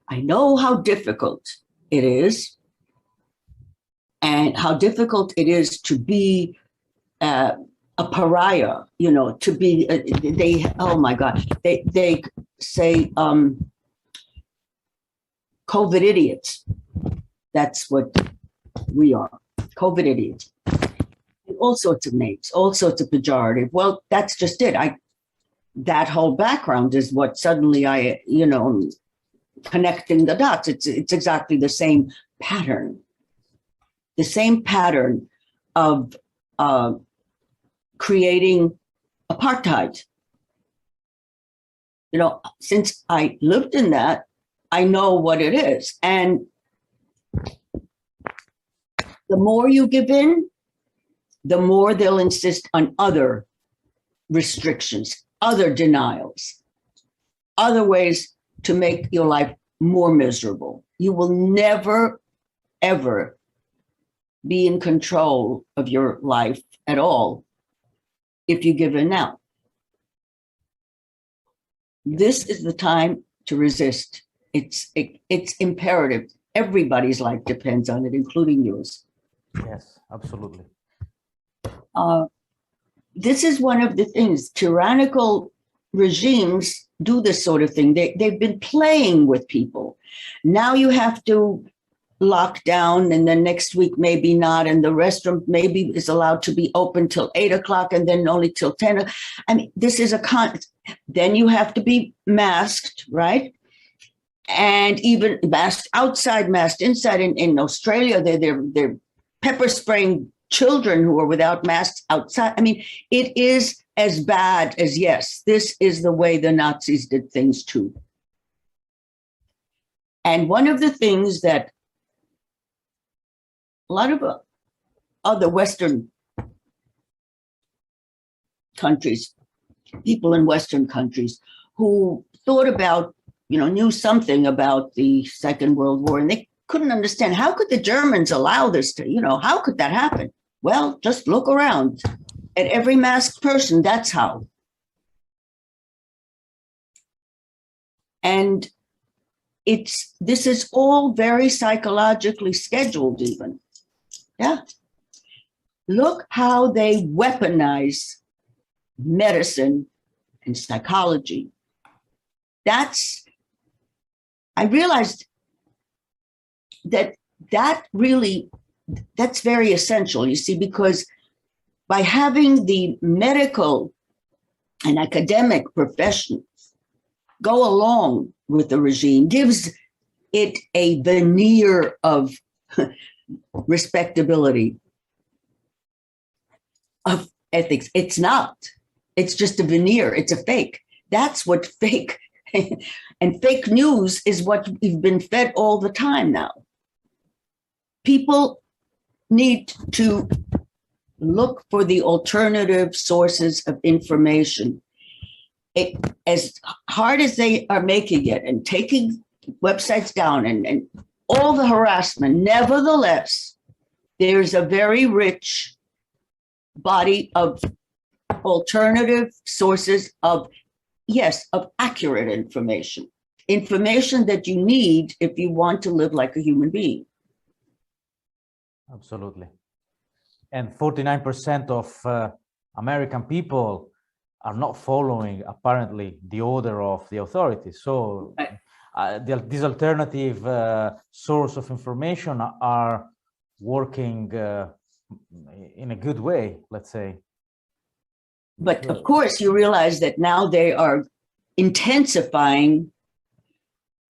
[SPEAKER 2] how difficult it is, and how difficult it is to be a pariah, you know, to be, oh my God, they say COVID idiots. That's what we are, COVID idiots. And all sorts of names, all sorts of pejorative. Well, that's just it. That whole background is what suddenly I, you know, connecting the dots. It's exactly the same pattern. The same pattern of creating apartheid. You know, since I lived in that, I know what it is. And the more you give in, the more they'll insist on other restrictions, other denials, other ways to make your life more miserable. You will never, ever be in control of your life at all if you give in now. This is the time to resist. It's imperative. Everybody's life depends on it, including yours.
[SPEAKER 1] Yes, absolutely.
[SPEAKER 2] This is one of the things. Tyrannical regimes do this sort of thing. They've been playing with people. Now you have to lock down, and then next week maybe not, and the restaurant maybe is allowed to be open till 8 o'clock and then only till 10. I mean, this is then you have to be masked, right? And even masked outside, masked inside. In Australia, they're pepper spraying children who are without masks outside. I mean, it is as bad as, yes, this is the way the Nazis did things too. And one of the things that a lot of other Western countries, people in Western countries who thought about, you know, knew something about the Second World War, and they couldn't understand, how could the Germans allow this to, you know, how could that happen? Well, just look around at every masked person. That's how. And this is all very psychologically scheduled even. Yeah. Look how they weaponize medicine and psychology. I realized that's very essential, you see, because by having the medical and academic professions go along with the regime gives it a veneer of respectability of ethics. It's not. It's just a veneer. It's a fake. That's what fake and fake news is what we've been fed all the time now. People need to look for the alternative sources of information. As hard as they are making it and taking websites down and all the harassment, nevertheless, there's a very rich body of alternative sources of, yes, of accurate information, information that you need if you want to live like a human being.
[SPEAKER 1] Absolutely. And 49% of American people are not following, apparently, the order of the authorities. So these alternative source of information are working in a good way, let's say.
[SPEAKER 2] But of course, you realize that now they are intensifying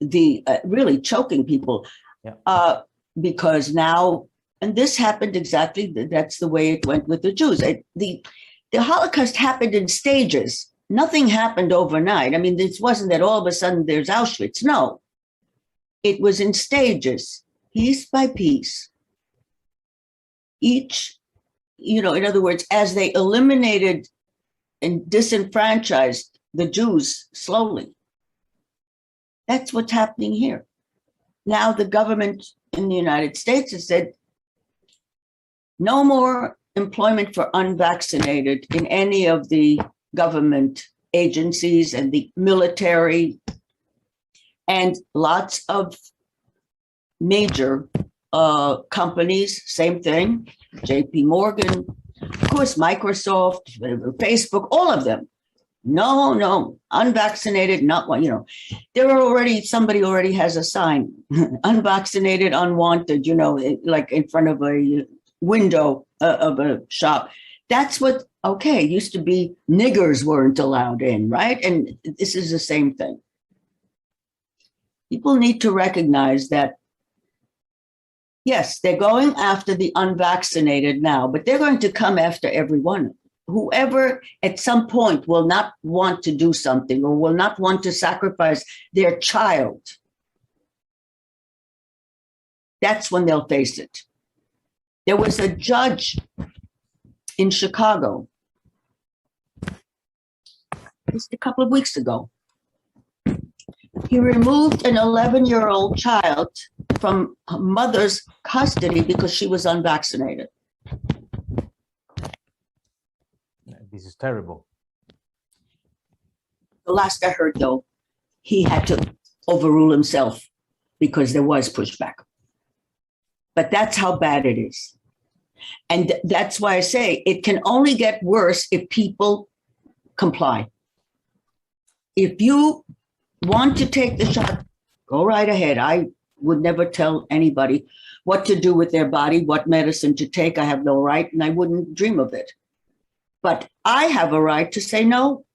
[SPEAKER 2] the really choking people, because now, and this happened exactly, that's the way it went with the Jews. The Holocaust happened in stages. Nothing happened overnight. I mean, this wasn't that all of a sudden there's Auschwitz. No, it was in stages, piece by piece. Each, you know, in other words, as they eliminated and disenfranchised the Jews slowly. That's what's happening here. Now the government in the United States has said, no more employment for unvaccinated in any of the government agencies and the military, and lots of major companies, same thing, JP Morgan, of course, Microsoft, Facebook, all of them. No, unvaccinated, not one, you know. There are already, somebody already has a sign, unvaccinated, unwanted, you know, like in front of a window of a shop. That's what, okay, used to be niggers weren't allowed in, right? And this is the same thing. People need to recognize that, yes, they're going after the unvaccinated now, but they're going to come after everyone. Whoever at some point will not want to do something or will not want to sacrifice their child, that's when they'll face it. There was a judge in Chicago just a couple of weeks ago. He removed an 11-year-old child from her mother's custody because she was unvaccinated.
[SPEAKER 1] This is terrible.
[SPEAKER 2] The last I heard, though, he had to overrule himself because there was pushback. But that's how bad it is. And that's why I say it can only get worse if people comply. If you want to take the shot, go right ahead. I would never tell anybody what to do with their body, what medicine to take. I have no right, and I wouldn't dream of it. But I have a right to say no.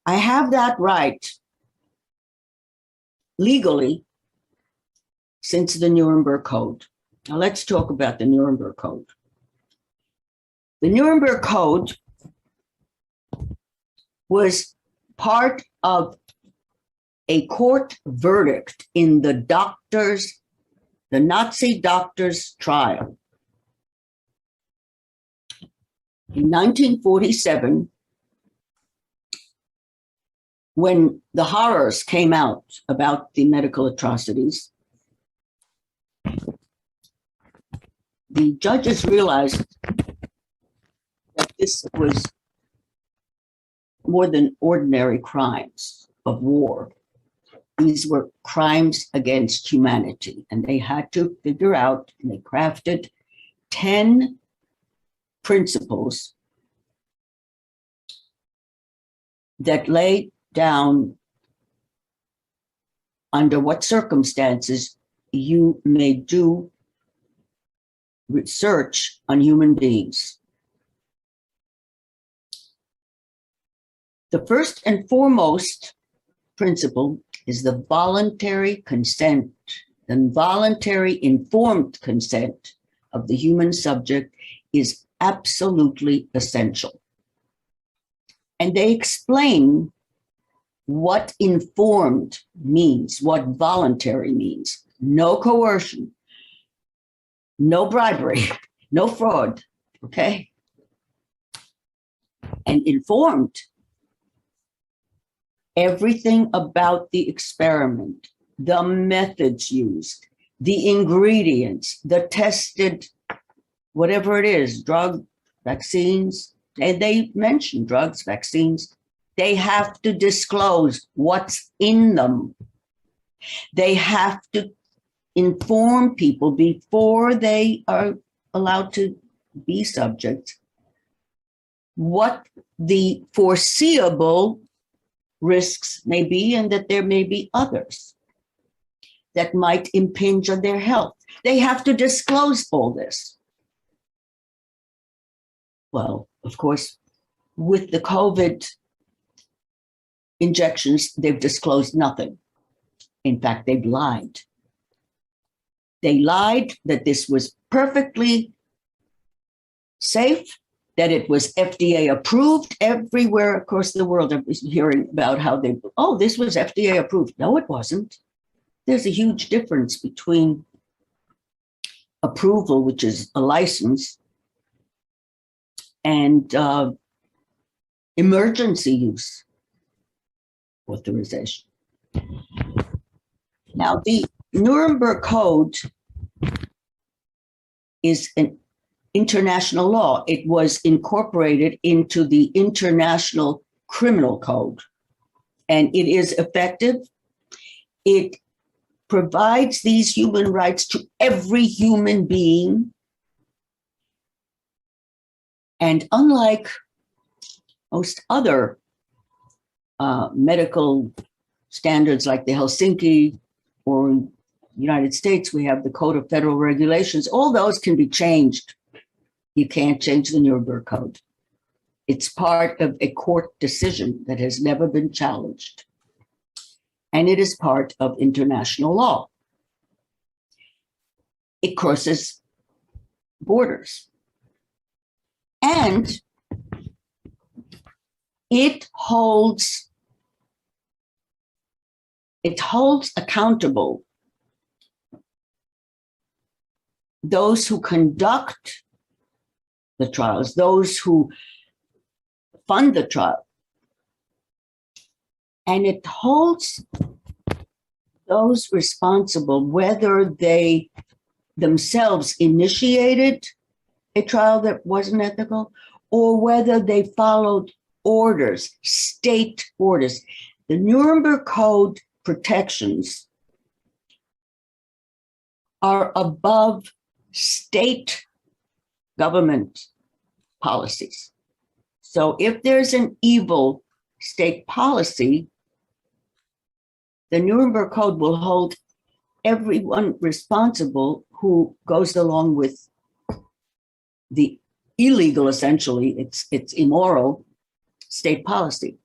[SPEAKER 2] I have that right legally since the Nuremberg Code. Now let's talk about the Nuremberg Code. The Nuremberg Code was part of a court verdict in the Nazi doctors' trial. In 1947, when the horrors came out about the medical atrocities, the judges realized that this was more than ordinary crimes of war. These were crimes against humanity, and they had to figure out, and they crafted 10 principles that lay down under what circumstances you may do research on human beings. The first and foremost principle is the voluntary consent the voluntary informed consent of the human subject is absolutely essential. And they explain what informed means, what voluntary means. No coercion, no bribery, no fraud, okay? And informed, everything about the experiment, the methods used, the ingredients, the tested, whatever it is, drug, vaccines, and they mention drugs, vaccines, they have to disclose what's in them. They have to inform people before they are allowed to be subjects what the foreseeable risks may be, and that there may be others that might impinge on their health. They have to disclose all this. Well, of course, with the COVID injections, they've disclosed nothing. In fact, they've lied. They lied that this was perfectly safe, that it was FDA approved everywhere across the world. I was hearing about how this was FDA approved. No, it wasn't. There's a huge difference between approval, which is a license, and emergency use authorization. Now, the Nuremberg Code is an international law. It was incorporated into the International Criminal Code, and it is effective. It provides these human rights to every human being. And unlike most other medical standards like the Helsinki or in the United States, we have the Code of Federal Regulations. All those can be changed. You can't change the Nuremberg Code. It's part of a court decision that has never been challenged. And it is part of international law. It crosses borders. And it holds accountable those who conduct the trials, those who fund the trial. And it holds those responsible, whether they themselves initiated a trial that wasn't ethical, or whether they followed orders, state orders. The Nuremberg Code protections are above state government policies. So if there's an evil state policy, the Nuremberg Code will hold everyone responsible who goes along with the illegal, essentially, it's immoral state policy.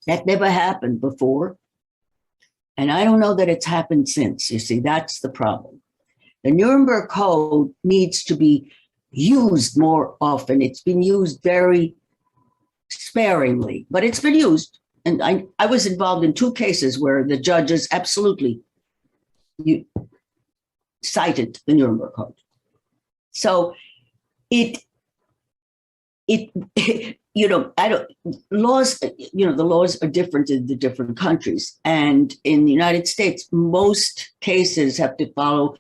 [SPEAKER 2] That never happened before. And I don't know that it's happened since. You see, that's the problem. The Nuremberg Code needs to be used more often. It's been used very sparingly, but it's been used. And I was involved in 2 cases where the judges absolutely cited the Nuremberg Code. So the laws are different in the different countries. And in the United States, most cases have to follow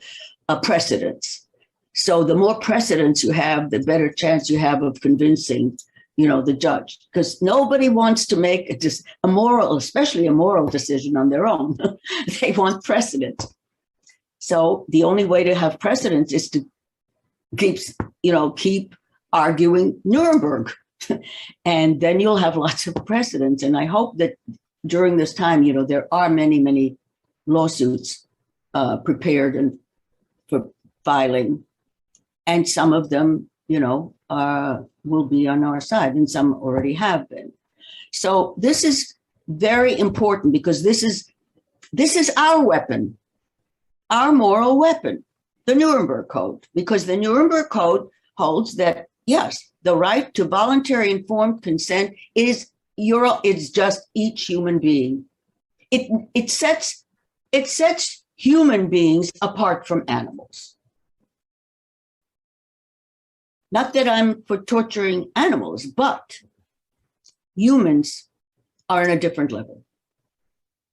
[SPEAKER 2] a precedence. So the more precedents you have, the better chance you have of convincing, the judge, because nobody wants to make a moral, especially a moral decision on their own. They want precedent. So the only way to have precedence is to keep arguing Nuremberg. And then you'll have lots of precedents. And I hope that during this time, there are many, many lawsuits prepared and for filing. And some of them, will be on our side, and some already have been. So this is very important, because this is our weapon. our moral weapon, the Nuremberg Code, because the Nuremberg Code holds that, yes, the right to voluntary informed consent is it's just each human being. It sets human beings apart from animals. Not that I'm for torturing animals, but humans are on a different level.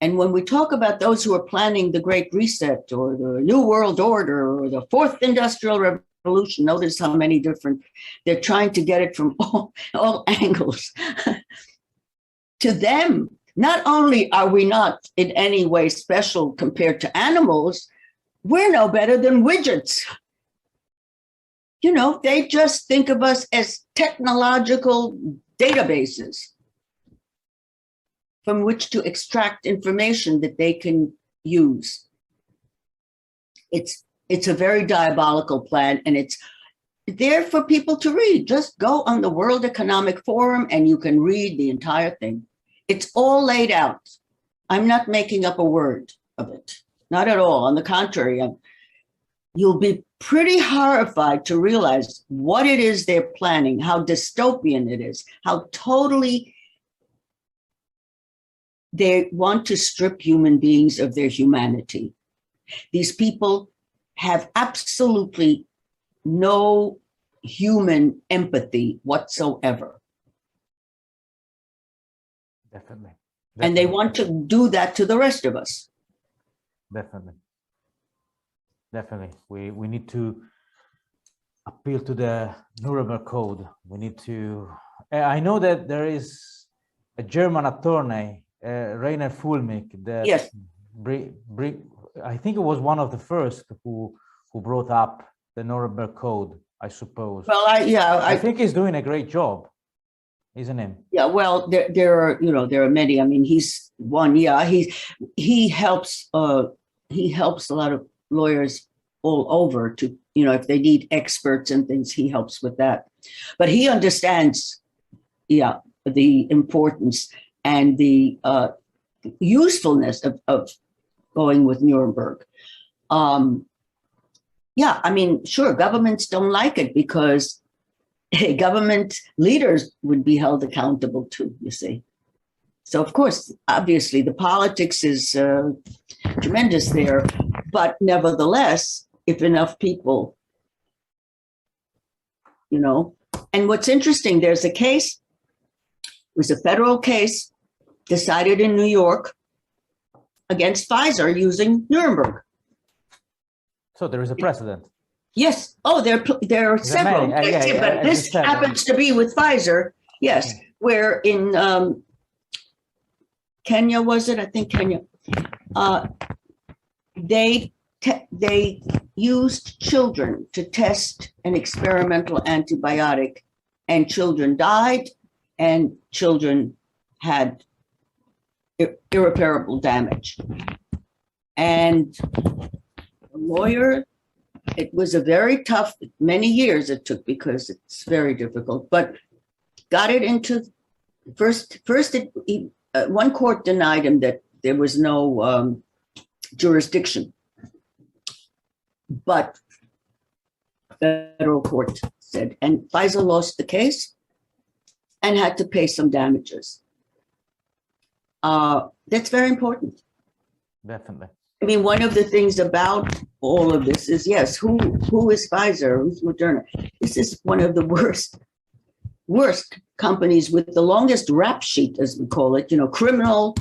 [SPEAKER 2] And when we talk about those who are planning the Great Reset or the New World Order or the Fourth Industrial Revolution, notice how many different, they're trying to get it from all angles. To them, not only are we not in any way special compared to animals, we're no better than widgets. You know, they just think of us as technological databases from which to extract information that they can use. It's a very diabolical plan, and it's there for people to read. Just go on the World Economic Forum and you can read the entire thing. It's all laid out. I'm not making up a word of it, not at all. On the contrary, you'll be pretty horrified to realize what it is they're planning, how dystopian it is, how totally they want to strip human beings of their humanity. These people have absolutely no human empathy whatsoever.
[SPEAKER 1] Definitely.
[SPEAKER 2] And they want to do that to the rest of us.
[SPEAKER 1] Definitely. Definitely. We need to appeal to the Nuremberg Code. We need to... I know that there is a German attorney, Rainer Fulmich, that
[SPEAKER 2] yes.
[SPEAKER 1] I think it was one of the first who brought up the Nuremberg Code, I suppose.
[SPEAKER 2] Well, I
[SPEAKER 1] think he's doing a great job, isn't he?
[SPEAKER 2] Yeah, well, there are many. I mean, he's one. Yeah, he helps a lot of lawyers all over to, if they need experts and things, he helps with that. But he understands, the importance and the usefulness of going with Nuremberg. Yeah, I mean, sure, governments don't like it because government leaders would be held accountable too, you see. So, of course, obviously, the politics is tremendous there. But nevertheless, if enough people, and what's interesting, there's a case, it was a federal case decided in New York against Pfizer using Nuremberg.
[SPEAKER 1] So there is a precedent.
[SPEAKER 2] Yes. Oh, there are several. But this happens to be with Pfizer. Yes, where in Kenya, was it? I think Kenya. They used children to test an experimental antibiotic, and children died, and children had irreparable damage. And the lawyer, it was a very tough, many years it took because it's very difficult, but got it into first one court denied him that there was no jurisdiction, but federal court said, and Pfizer lost the case and had to pay some damages. That's very important.
[SPEAKER 1] Definitely.
[SPEAKER 2] I mean, one of the things about all of this is, yes, who is Pfizer? Who's Moderna? This is one of the worst companies with the longest rap sheet, as we call it, criminal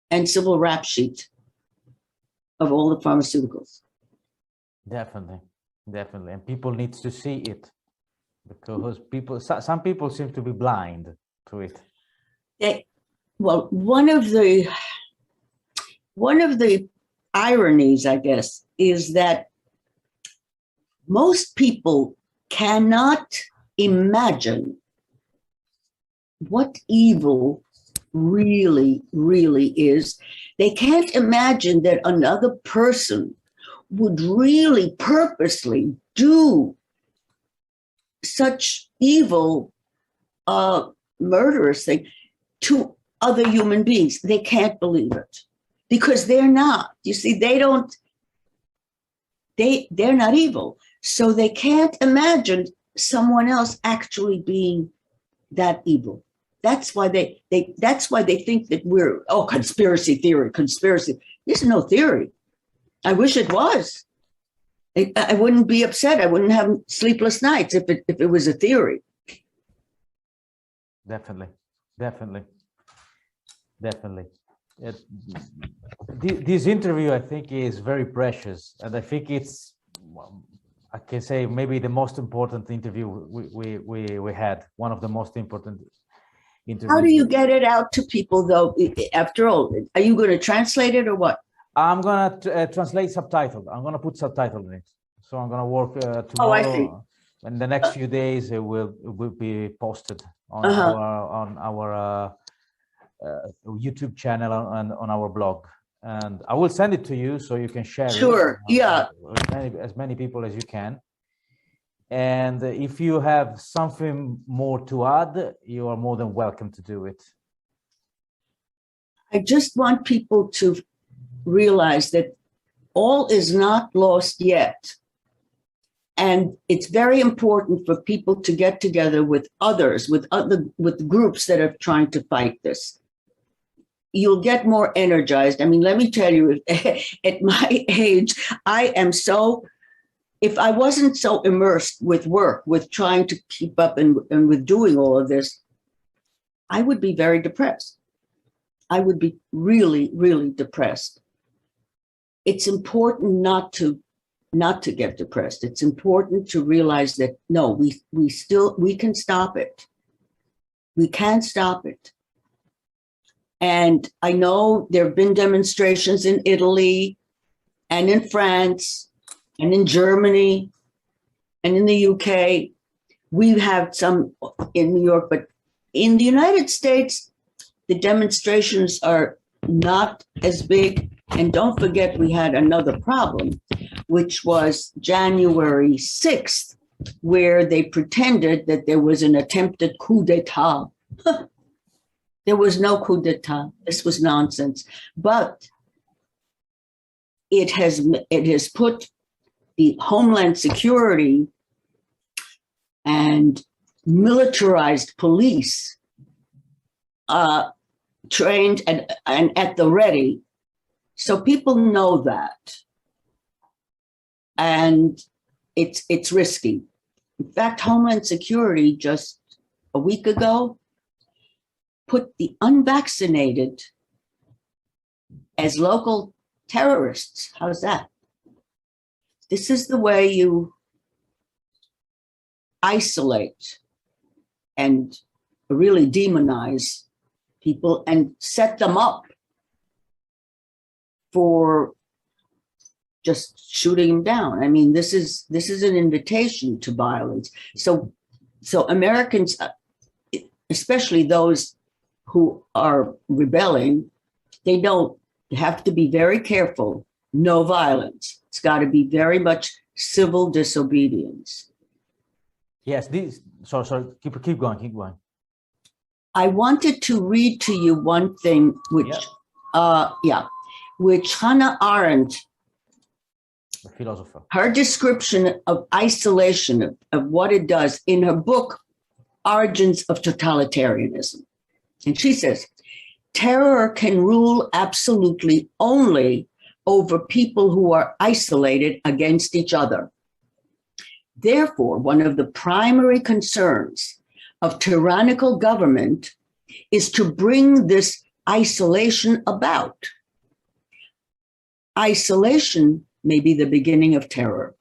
[SPEAKER 2] and civil rap sheet of all the pharmaceuticals.
[SPEAKER 1] Definitely. And people need to see it because some people seem to be blind to it.
[SPEAKER 2] Well, one of the ironies, I guess, is that most people cannot imagine what evil really, really is. They can't imagine that another person would really purposely do such evil, murderous thing to other human beings. They can't believe it because they're not. You see, they don't they're not evil. So they can't imagine someone else actually being that evil. That's why they think that we're, oh, conspiracy theory, conspiracy. There's no theory. I wish it was. I wouldn't be upset. I wouldn't have sleepless nights if it was a theory.
[SPEAKER 1] Definitely. This interview, I think, is very precious, and I think it's, I can say, maybe the most important interview we had. One of the most important interviews.
[SPEAKER 2] How do you get it out to people, though? After all, are you going to translate it or what?
[SPEAKER 1] I'm going to translate subtitles. I'm going to put subtitles in it. So I'm going to work tomorrow.
[SPEAKER 2] Oh, I see.
[SPEAKER 1] In the next few days, it will be posted on our YouTube channel and on our blog. And I will send it to you so you can share
[SPEAKER 2] it. Yeah.
[SPEAKER 1] As many people as you can. And if you have something more to add, you are more than welcome to do it.
[SPEAKER 2] I just want people to realize that all is not lost yet. And it's very important for people to get together with others, with groups that are trying to fight this. You'll get more energized. I mean, let me tell you, at my age, I am so, if I wasn't so immersed with work, with trying to keep up and with doing all of this, I would be very depressed. I would be really, really depressed. It's important not to get depressed. It's important to realize that, no, we can stop it. We can stop it. And I know there have been demonstrations in Italy and in France and in Germany and in the UK. We've had some in New York, but in the United States, the demonstrations are not as big. And don't forget, we had another problem, which was January 6th, where they pretended that there was an attempted coup d'etat. There was no coup d'etat. This was nonsense. But it has put the Homeland Security and militarized police trained and at the ready. So people know that. And it's risky. In fact, Homeland Security just a week ago put the unvaccinated as local terrorists. How's that? This is the way you isolate and really demonize people and set them up for just shooting them down. I mean, this is an invitation to violence. So Americans, especially those who are rebelling, they don't have to be very careful. No violence. It's got to be very much civil disobedience.
[SPEAKER 1] Yes, sorry, keep going.
[SPEAKER 2] I wanted to read to you one thing, which Hannah Arendt,
[SPEAKER 1] the philosopher,
[SPEAKER 2] her description of isolation, of what it does in her book, Origins of Totalitarianism. And she says, terror can rule absolutely only over people who are isolated against each other. Therefore, one of the primary concerns of tyrannical government is to bring this isolation about. Isolation may be the beginning of terror.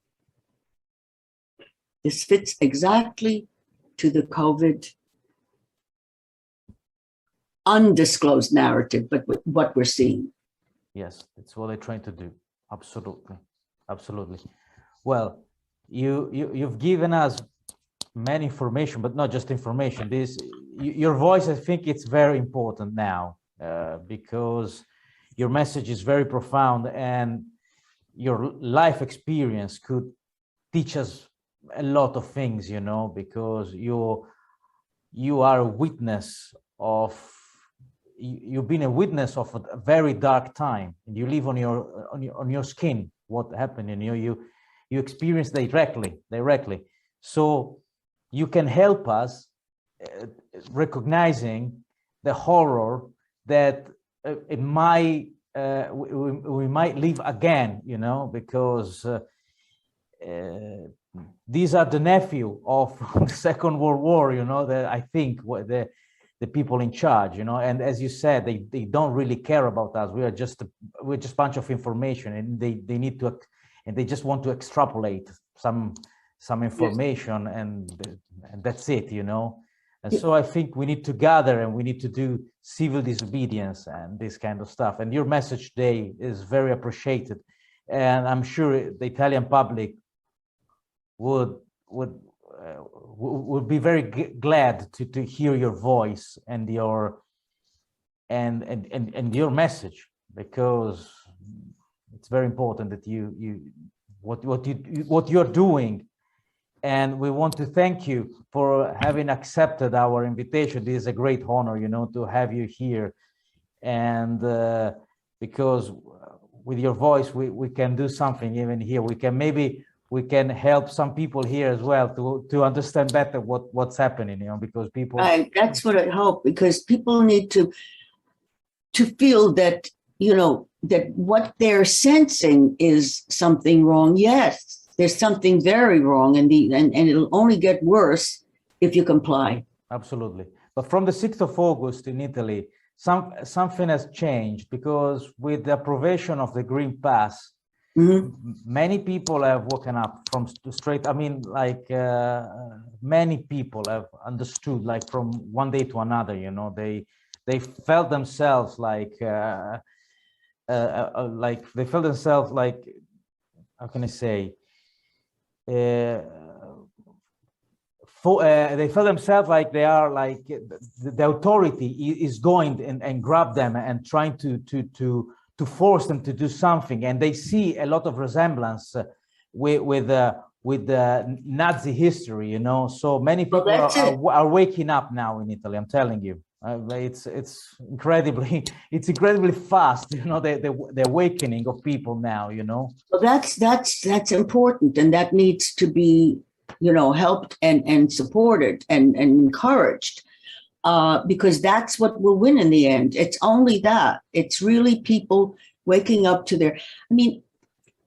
[SPEAKER 2] This fits exactly to the COVID undisclosed narrative, but what we're seeing.
[SPEAKER 1] Yes, it's what they're trying to do. Absolutely. Well, you've given us many information, but not just information. Your voice, I think it's very important now because your message is very profound, and your life experience could teach us a lot of things, you know, because you are a witness of, you've been a witness of a very dark time, and you live on your skin what happened. You know, you experience directly. So you can help us recognizing the horror that we might live again, you know, because these are the nephew of the Second World War, you know, that I think the people in charge, you know, and as you said, they don't really care about us. We're just a bunch of information, and they need to, and they just want to extrapolate some information, and that's it, you know. And so I think we need to gather, and we need to do civil disobedience and this kind of stuff. And your message today is very appreciated, and I'm sure the Italian public would be very glad to hear your voice and your message, because it's very important that what you're doing. And we want to thank you for having accepted our invitation. This is a great honor, you know, to have you here. And because with your voice, we can do something even here. We can help some people here as well to understand better what's happening, you know, because people.
[SPEAKER 2] That's what I hope, because people need to feel that, you know, that what they're sensing is something wrong. Yes. There's something very wrong, and it'll only get worse if you comply.
[SPEAKER 1] Absolutely. But from the 6th of August in Italy, something has changed, because with the approbation of the Green Pass, many people have woken up from straight. I mean, like many people have understood, like from one day to another. You know, they felt themselves like they felt themselves like, how can I say? They feel themselves like they are like the authority is going and grab them and trying to force them to do something, and they see a lot of resemblance with the Nazi history, you know. So many people are waking up now in Italy. I'm telling you, it's incredibly fast, you know, the awakening of people now, you know.
[SPEAKER 2] Well, that's important, and that needs to be, you know, helped and supported and encouraged, because that's what will win in the end. It's only that. It's really people waking up to their. I mean,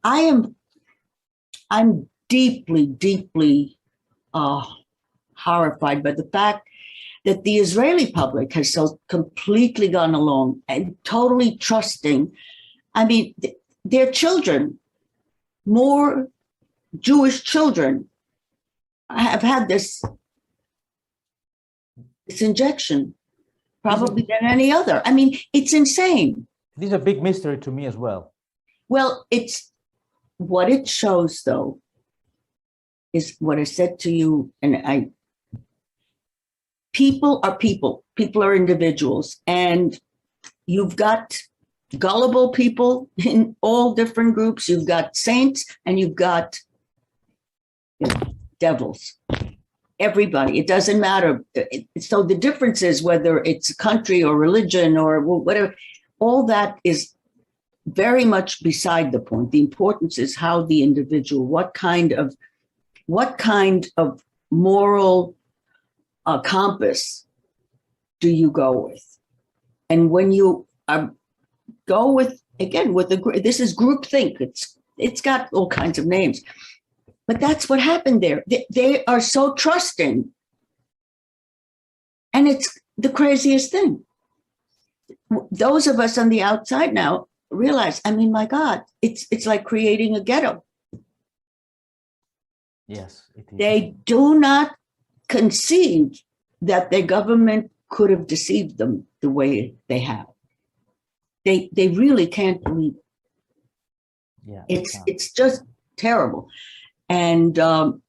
[SPEAKER 2] I'm deeply horrified by the fact that the Israeli public has so completely gone along and totally trusting. I mean, their children, more Jewish children, have had this injection probably than any other. I mean, it's insane.
[SPEAKER 1] This is a big mystery to me as well.
[SPEAKER 2] Well, it's what it shows, though, is what I said to you, and people are people. People are individuals, and you've got gullible people in all different groups. You've got saints, and you've got, you know, devils. Everybody. It doesn't matter. So the difference is whether it's country or religion or whatever. All that is very much beside the point. The importance is how the individual, what kind of moral compass do you go with? And when you go with, again, this is groupthink. It's got all kinds of names, but that's what happened there. They are so trusting, and it's the craziest thing. Those of us on the outside now realize, I mean, my God, it's like creating a ghetto.
[SPEAKER 1] Yes, it is.
[SPEAKER 2] They do not conceive that their government could have deceived them the way they have. They really can't believe it.
[SPEAKER 1] Yeah,
[SPEAKER 2] it's just terrible. And but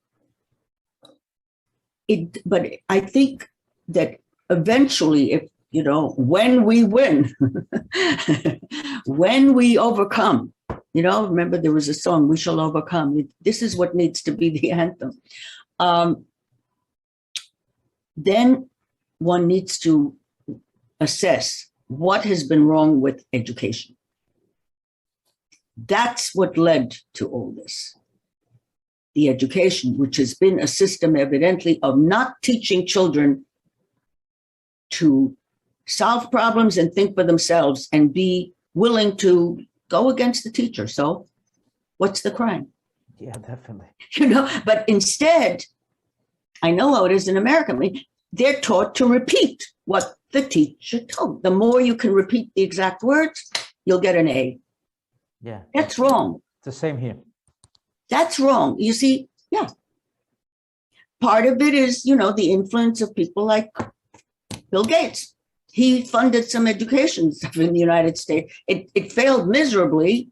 [SPEAKER 2] I think that eventually, if you know, when we win, when we overcome, you know, remember there was a song, "We Shall Overcome." This is what needs to be the anthem. Then one needs to assess what has been wrong with education. That's what led to all this. the education, which has been a system evidently of not teaching children to solve problems and think for themselves and be willing to go against the teacher. So what's the crime?
[SPEAKER 1] Yeah, definitely.
[SPEAKER 2] You know, but instead, I know how it is in America. I mean, they're taught to repeat what the teacher told. The more you can repeat the exact words, you'll get an A.
[SPEAKER 1] Yeah.
[SPEAKER 2] That's wrong.
[SPEAKER 1] It's the same here.
[SPEAKER 2] That's wrong. You see, yeah. Part of it is, you know, the influence of people like Bill Gates. He funded some education stuff in the United States. It failed miserably,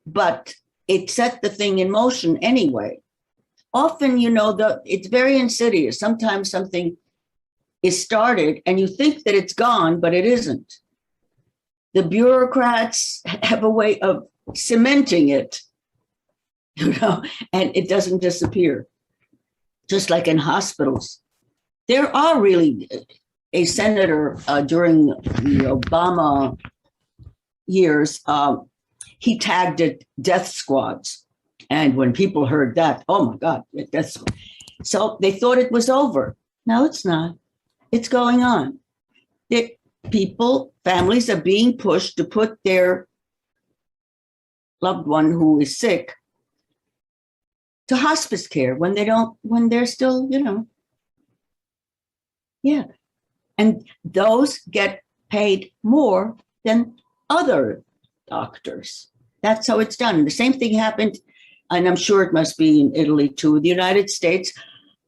[SPEAKER 2] but it set the thing in motion anyway. Often, you know, it's very insidious. Sometimes something is started and you think that it's gone, but it isn't. The bureaucrats have a way of cementing it, you know, and it doesn't disappear. Just like in hospitals. There are really a senator during the Obama years, he tagged it death squads. And when people heard that, oh my God, death squad. So they thought it was over. No, it's not. It's going on. People, families are being pushed to put their loved one who is sick to hospice care when they're still, you know. Yeah. And those get paid more than other doctors. That's how it's done. The same thing happened, and I'm sure it must be in Italy too, the United States.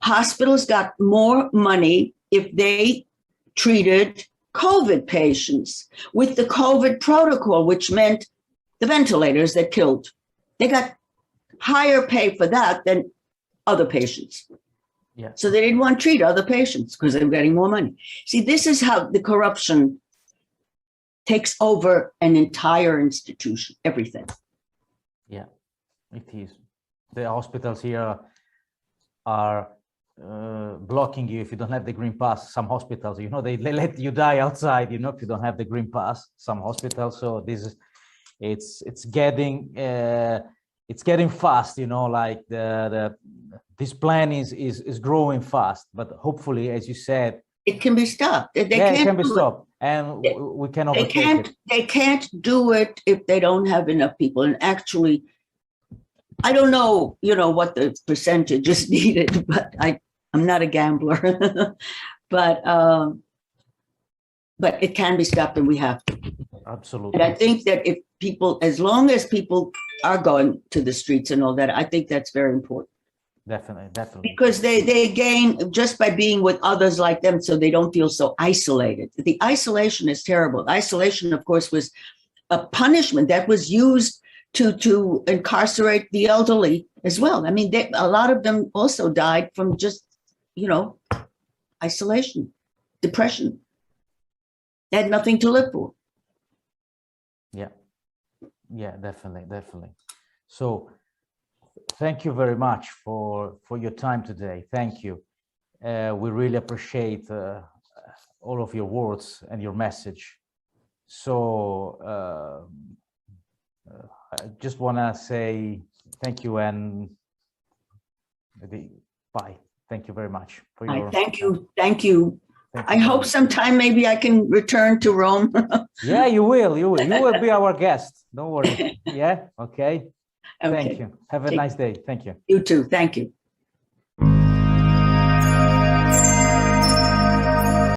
[SPEAKER 2] Hospitals got more money if they treated COVID patients with the COVID protocol, which meant the ventilators that killed. They got higher pay for that than other patients.
[SPEAKER 1] Yeah.
[SPEAKER 2] So they didn't want to treat other patients because they were getting more money. See, this is how the corruption takes over an entire institution, everything.
[SPEAKER 1] Yeah, it is. The hospitals here are blocking you if you don't have the green pass. Some hospitals, you know, they let you die outside, you know, if you don't have the green pass. Some hospitals. So this is, it's getting fast, you know, like this plan is growing fast, but hopefully, as you said,
[SPEAKER 2] it can be stopped. It
[SPEAKER 1] can be stopped, and we can overtake it.
[SPEAKER 2] They can't do it if they don't have enough people. And actually, I don't know, you know, what the percentage is needed, but I'm not a gambler, but it can be stopped, and we have to.
[SPEAKER 1] Absolutely.
[SPEAKER 2] And I think that if people, as long as people are going to the streets and all that, I think that's very important.
[SPEAKER 1] Definitely.
[SPEAKER 2] Because they gain just by being with others like them, so they don't feel so isolated. The isolation is terrible. Isolation, of course, was a punishment that was used to incarcerate the elderly as well. I mean, a lot of them also died from just, you know, isolation, depression. They had nothing to live for.
[SPEAKER 1] Yeah, definitely. So thank you very much for your time today. Thank you. We really appreciate all of your words and your message. So I just want to say thank you and bye. Thank you very much for your.
[SPEAKER 2] Thank you. I hope sometime maybe I can return to Rome.
[SPEAKER 1] Yeah, you will. You will be our guest. Don't worry. Yeah. Okay. Thank you. Have a nice day. Thank you.
[SPEAKER 2] You too. Thank you.